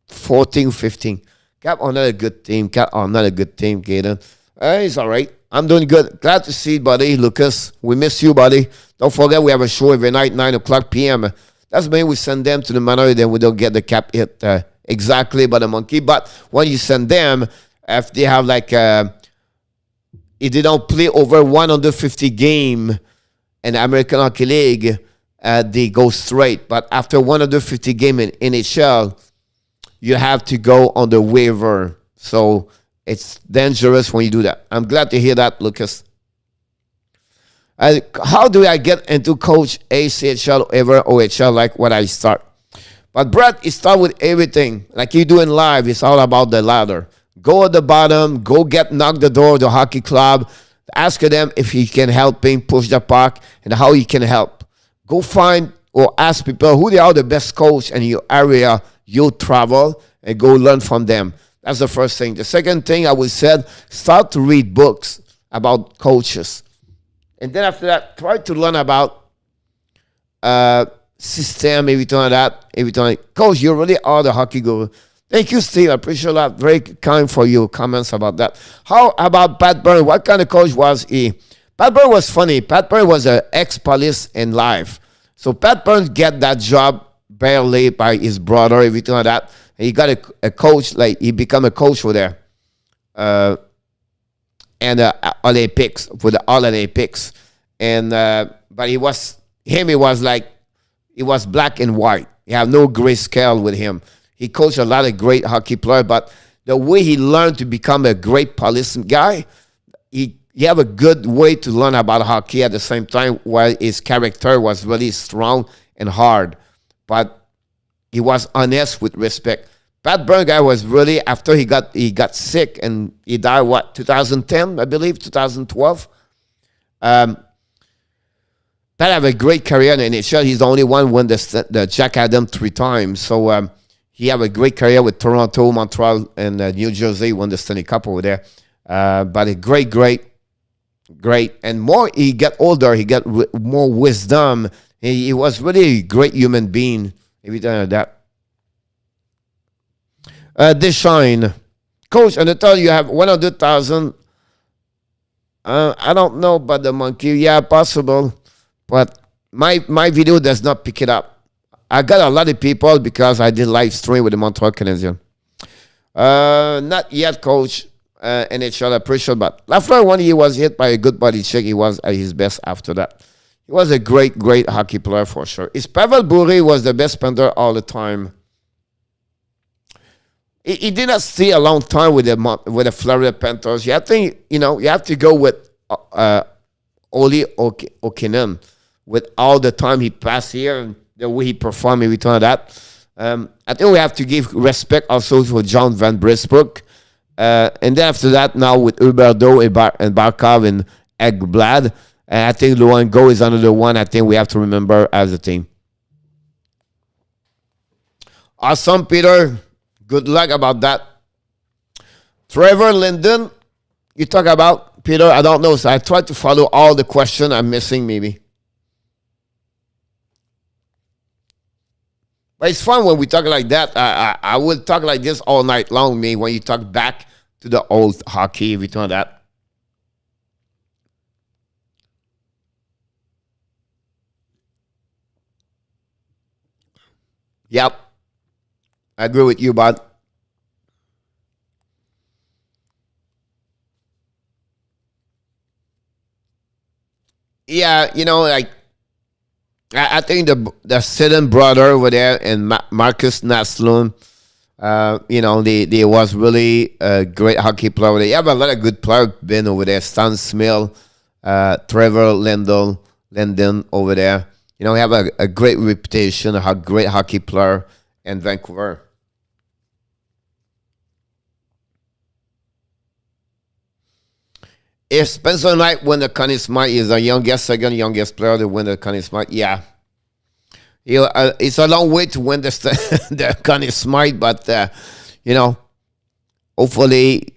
14, 15. Cap are not a good team. Cap are not a good team, Gaten. It's all right. I'm doing good. Glad to see you, buddy. Lucas, we miss you, buddy. Don't forget we have a show every night, 9 o'clock p.m. That's when we send them to the minority, then we don't get the cap hit exactly by the monkey. But when you send them, if they have if they don't play over 150 game in the American Hockey League, they go straight. But after 150 game in NHL, you have to go on the waiver. So it's dangerous when you do that. I'm glad to hear that, Lucas. How do I get into coach ACHL over OHL like what I start? But Brett, it start with everything. Like you do in live, it's all about the ladder. Go at the bottom, go knock the door of the hockey club. Ask them if you can help him push the puck and how you can help. Go find or ask people who they are the best coach in your area you travel and go learn from them. That's the first thing. The second thing I would say, start to read books about coaches. And then after that, try to learn about system, everything like that. Everything like, Coach, you really are the hockey guru. Thank you, Steve. I appreciate that. Very kind for your comments about that. How about Pat Byrne? What kind of coach was he? Pat Byrne was funny. Pat Byrne was an ex-police in life. So Pat Byrne get that job barely by his brother, everything like that. And he got a coach, he become a coach for there. And Olympics, for the Olympics. And, but he was black and white. You have no grayscale with him. He coached a lot of great hockey players, but the way he learned to become a great police guy, he have a good way to learn about hockey at the same time while his character was really strong and hard. But he was honest with respect. Pat Byrne guy was really, after he got sick and he died, 2010, I believe, 2012. Pat have a great career in the NHL. He's the only one who won the Jack Adams 3 times. So he have a great career with Toronto, Montreal, and New Jersey. Won the Stanley Cup over there. But a great. And more he get older, he get more wisdom. He was really a great human being. Everything like that. Deschine. Coach, and I tell you have 100,000. I don't know about the monkey. Yeah, possible. But my video does not pick it up. I got a lot of people because I did live stream with the Montreal Canadiens. Not yet, Coach. NHL, I appreciate, but after one he was hit by a good body check. He was at his best after that. He was a great hockey player for sure. Pavel Bure was the best Panther all the time. He did not stay a long time with the Florida Panthers. You have to go with Olli Okinen with all the time he passed here and the way he performed every time that. I think we have to give respect also to John Van Brisbrook. And then after that, now with Huberdeau and Barkov and Ekblad, and I think Luango is another one I think we have to remember as a team. Awesome, Peter. Good luck about that. Trevor Linden, you talk about, Peter, I don't know. So I tried to follow all the questions I'm missing maybe. But it's fun when we talk like that. I will talk like this all night long, me, when you talk back to the old hockey, everything like that. Yep. I agree with you, bud. Yeah, like I think the Sidon brother over there and Marcus Naslund, they was really a great hockey player over there. You have a lot of good players been over there. Stan Smith, Trevor Linden over there. We have a great reputation, a great hockey player in Vancouver. If Spencer Knight win the Conn Smythe, is the second youngest player to win the Conn Smythe. Yeah, it's a long way to win the Conn Smythe, but hopefully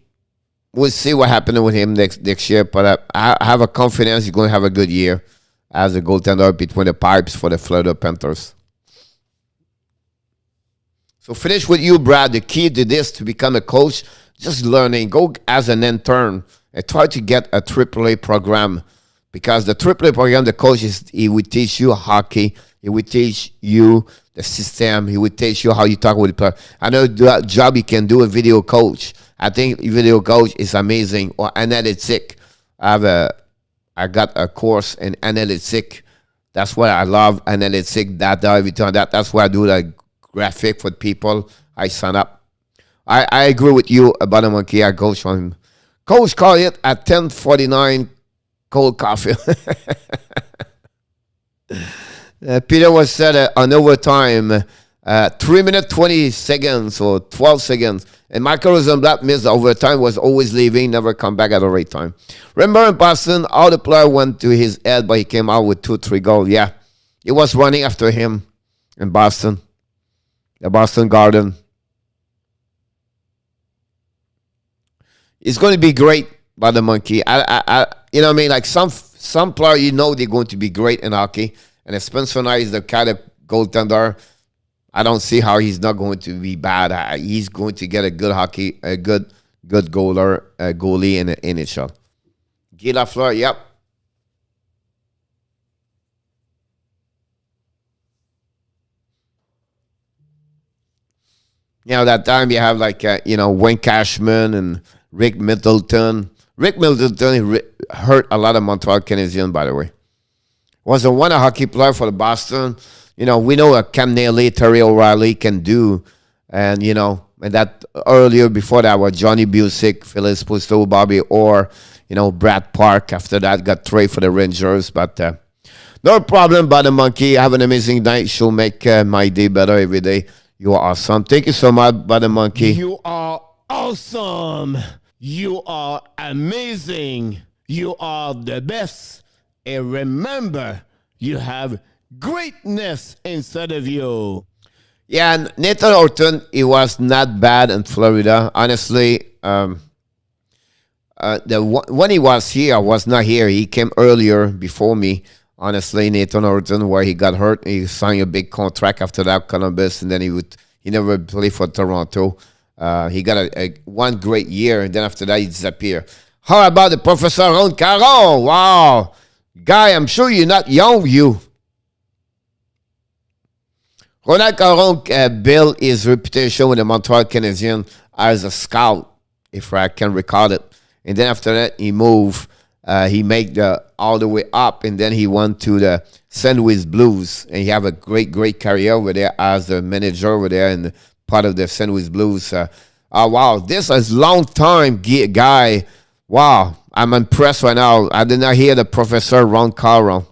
we'll see what happens with him next year. But I have a confidence he's going to have a good year as a goaltender between the pipes for the Florida Panthers. So finish with you, Brad. The key to this to become a coach, just learning. Go as an intern and try to get a AAA program, because the AAA program, the coach he will teach you hockey. He will teach you the system. He will teach you how you talk with the player. I know that job you can do a video coach. I think video coach is amazing. Or analytic. I got a course in analytic. That's what I love. Analytic data, everything. That's why I do the graphic for people. I sign up. I agree with you about the monkey. I coach from him. Coach called it at 10:49 cold coffee. Peter was said on overtime, 3 minutes 20 seconds or 12 seconds. And Michael Rosenblatt missed the overtime, was always leaving, never come back at the right time. Remember in Boston, all the player went to his head, but he came out with 2-3 goals. Yeah, he was running after him in Boston, the Boston Garden. It's going to be great by the monkey. Like some player, they're going to be great in hockey. And if Spencer Knight is the kind of goaltender, I don't see how he's not going to be bad. He's going to get a good goalie in the NHL. Guy Lafleur, yep. That time you have Wayne Cashman and Rick Middleton. Rick Middleton hurt a lot of Montreal Canadiens, by the way. Was a hockey player for the Boston. We know a Cam Neely, Terry O'Reilly can do. And, and that earlier before that was Johnny Busick, Phyllis Pusto, Bobby Orr, Brad Park. After that got traded for the Rangers. But no problem, Buddy Monkey. Have an amazing night. She'll make my day better every day. You are awesome. Thank you so much, Buddy Monkey. You are awesome. You are amazing. You are the best. And remember, you have greatness inside of you. Yeah, Nathan Horton, he was not bad in Florida. Honestly, when he was here, I was not here. He came earlier before me. Honestly, Nathan Horton, where he got hurt, he signed a big contract after that, Columbus, and then he never played for Toronto. He got a one great year, and then after that, he disappeared. How about the Professor Ron Caron? Wow. Guy, I'm sure you're not young, you. Ronald Caron built his reputation with the Montreal Canadiens as a scout, if I can recall it. And then after that, he moved. He made all the way up, and then he went to the St. Louis Blues, and he have a great career over there as the manager over there and part of the St. Louis Blues. Wow, this is long time guy. Wow, I'm impressed right now. I did not hear the Professor Ron Caron.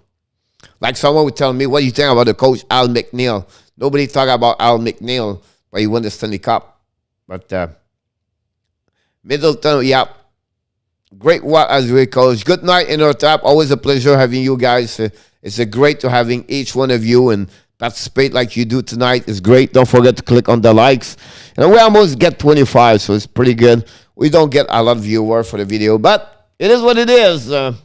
Like someone would tell me, what do you think about the coach Al McNeil? Nobody talk about Al McNeil, but he won the Stanley Cup. But Middleton, yeah. Great work as we coach. Good night, Inner Tap. Always a pleasure having you guys. It's a great to having each one of you and participate like you do tonight. It's great. Don't forget to click on the likes. And we almost get 25, so it's pretty good. We don't get a lot of viewers for the video, but it is what it is. Have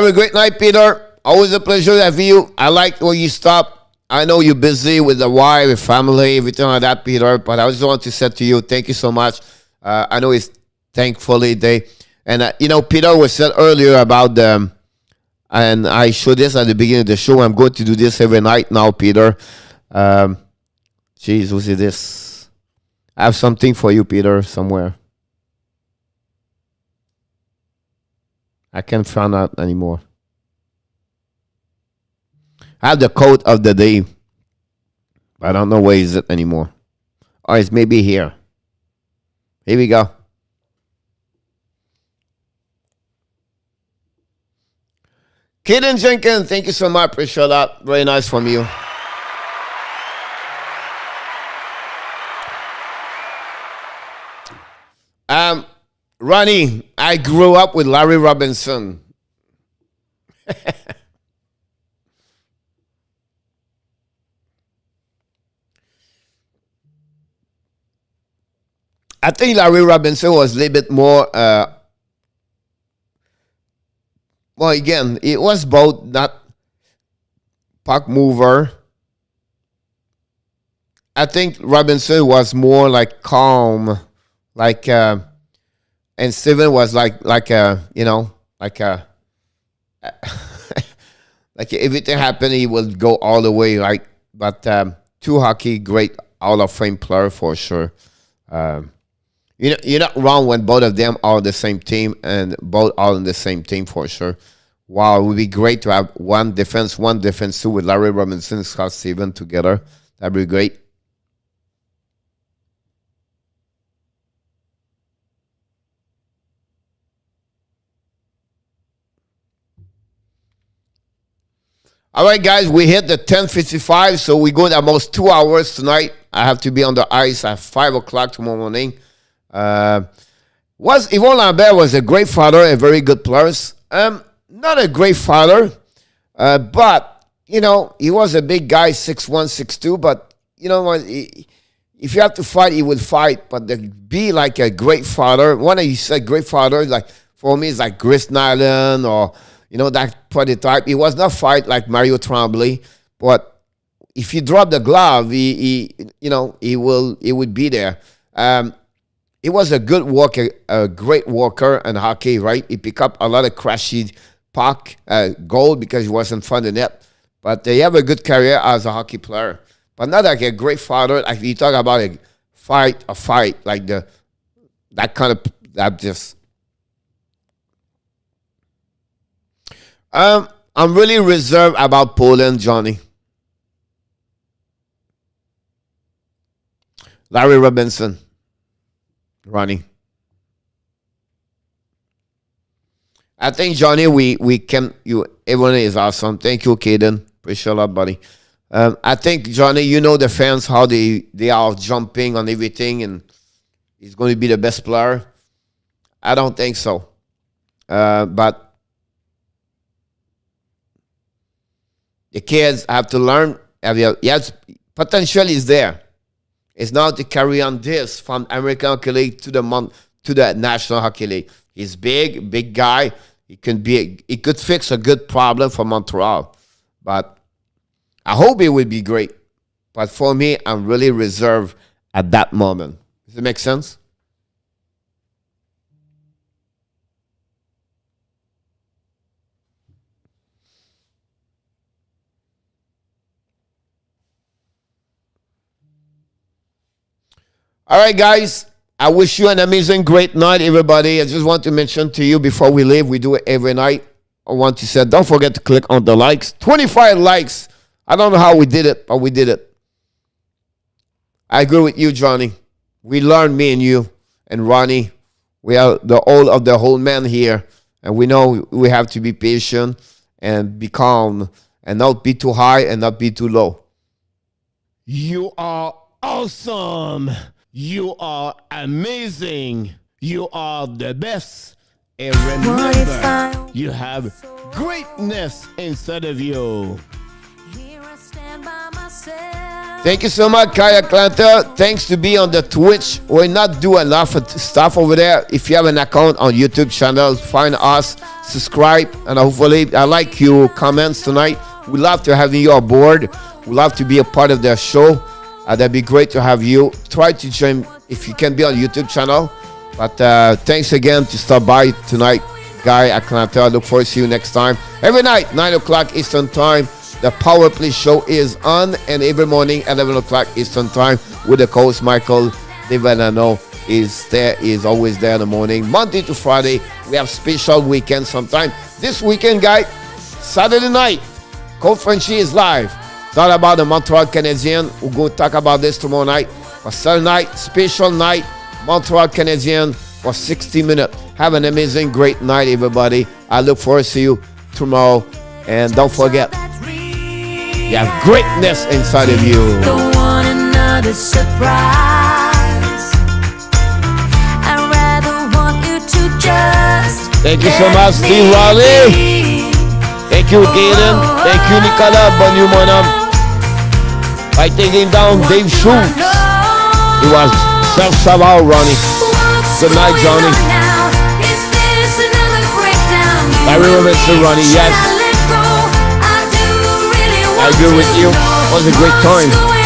a great night, Peter. Always a pleasure having you. I like when you stop I know you're busy with the wife, with family, everything like that, Peter, but I just want to say to you, thank you so much. I know it's thankfully day. And, Peter was said earlier about and I showed this at the beginning of the show. I'm going to do this every night now, Peter. Jeez, what's this? I have something for you, Peter, somewhere. I can't find out anymore. I have the quote of the day. I don't know where is it anymore. Oh, it's maybe here. Here we go. Kaden Jenkins, thank you so much. Appreciate that. Very nice from you. Ronnie, I grew up with Larry Robinson. I think Larry Robinson was a little bit more, well, again, it was both not puck mover. I think Robinson was more like calm, like, and Steven was like like like everything happened, he would go all the way, right? But two hockey, great Hall of Fame player for sure. You're not wrong when both of them are the same team and both are in the same team for sure. Wow, it would be great to have one defense two with Larry Robinson and Scott Stevens together. That'd be great. All right, guys, we hit the 10:55, so we go almost 2 hours tonight. I have to be on the ice at 5 o'clock tomorrow morning. Yvon Lambert was a great father, a very good player. Not a great father, but, he was a big guy, 6'1", 6'2", but, if you have to fight, he would fight, but to be like a great father, one of you said great father, like, for me, it's like Chris Nyland or, that prototype. He was not fight like Mario Tremblay, but if you drop the glove, he would be there. He was a good worker, a great worker in hockey, right? He picked up a lot of crashy puck, goal because he was in front of the net. But he have a good career as a hockey player. But not like a great father. Like you talk about a fight, like that kind of that just. I'm really reserved about Poland, Johnny. Larry Robinson. Ronnie. I think, Johnny, we can, everyone is awesome. Thank you, Caden. Appreciate a lot, buddy. I think, Johnny, the fans, how they are jumping on everything and he's going to be the best player. I don't think so. But the kids have to learn. Yes, potential is there. It's now to carry on this from American Hockey League to the National Hockey League. He's big guy. He could fix a good problem for Montreal. But I hope it will be great. But for me, I'm really reserved at that moment. Does it make sense? All right, guys. I wish you an amazing, great night, everybody. I just want to mention to you before we leave, we do it every night. I want to say, don't forget to click on the likes. 25 likes. I don't know how we did it, but we did it. I agree with you, Johnny. We learned, me and you and Ronnie. We are the whole man here. And we know we have to be patient and be calm and not be too high and not be too low. You are awesome. You are amazing. You are the best. And remember, you have greatness inside of you. Thank you so much, Kaya Atlanta. Thanks to be on the Twitch. We're not doing enough stuff over there. If you have an account on YouTube channel, find us, subscribe, and hopefully I like your comments tonight. We love to have you aboard. would love to be a part of their show. That'd be great to have you. Try to join if you can be on YouTube channel. But thanks again to stop by tonight, Guy Atlanta. I look forward to see you next time. Every night, 9 o'clock Eastern Time, the Power Play Show is on. And every morning, 11 o'clock Eastern Time, with the host, Michael Devanano, is always there in the morning. Monday to Friday, we have special weekends sometimes. This weekend, Guy, Saturday night, Coach Frenchy is live. It's all about the Montreal Canadiens. We'll go talk about this tomorrow night. For Saturday night, special night, Montreal Canadiens for 60 minutes. Have an amazing, great night, everybody. I look forward to you tomorrow. And don't forget, you have greatness inside of you. Don't want another surprise. I'd rather want you to just Thank you so much, Steve Riley. Thank you, Galen. Thank you, Nicolas. Bonjour, mon homme. By taking down Dave Schultz. He was self-sabotage, Ronnie. Good night, Johnny. Barry Robinson, Ronnie, yes. I agree with you. It was a great time.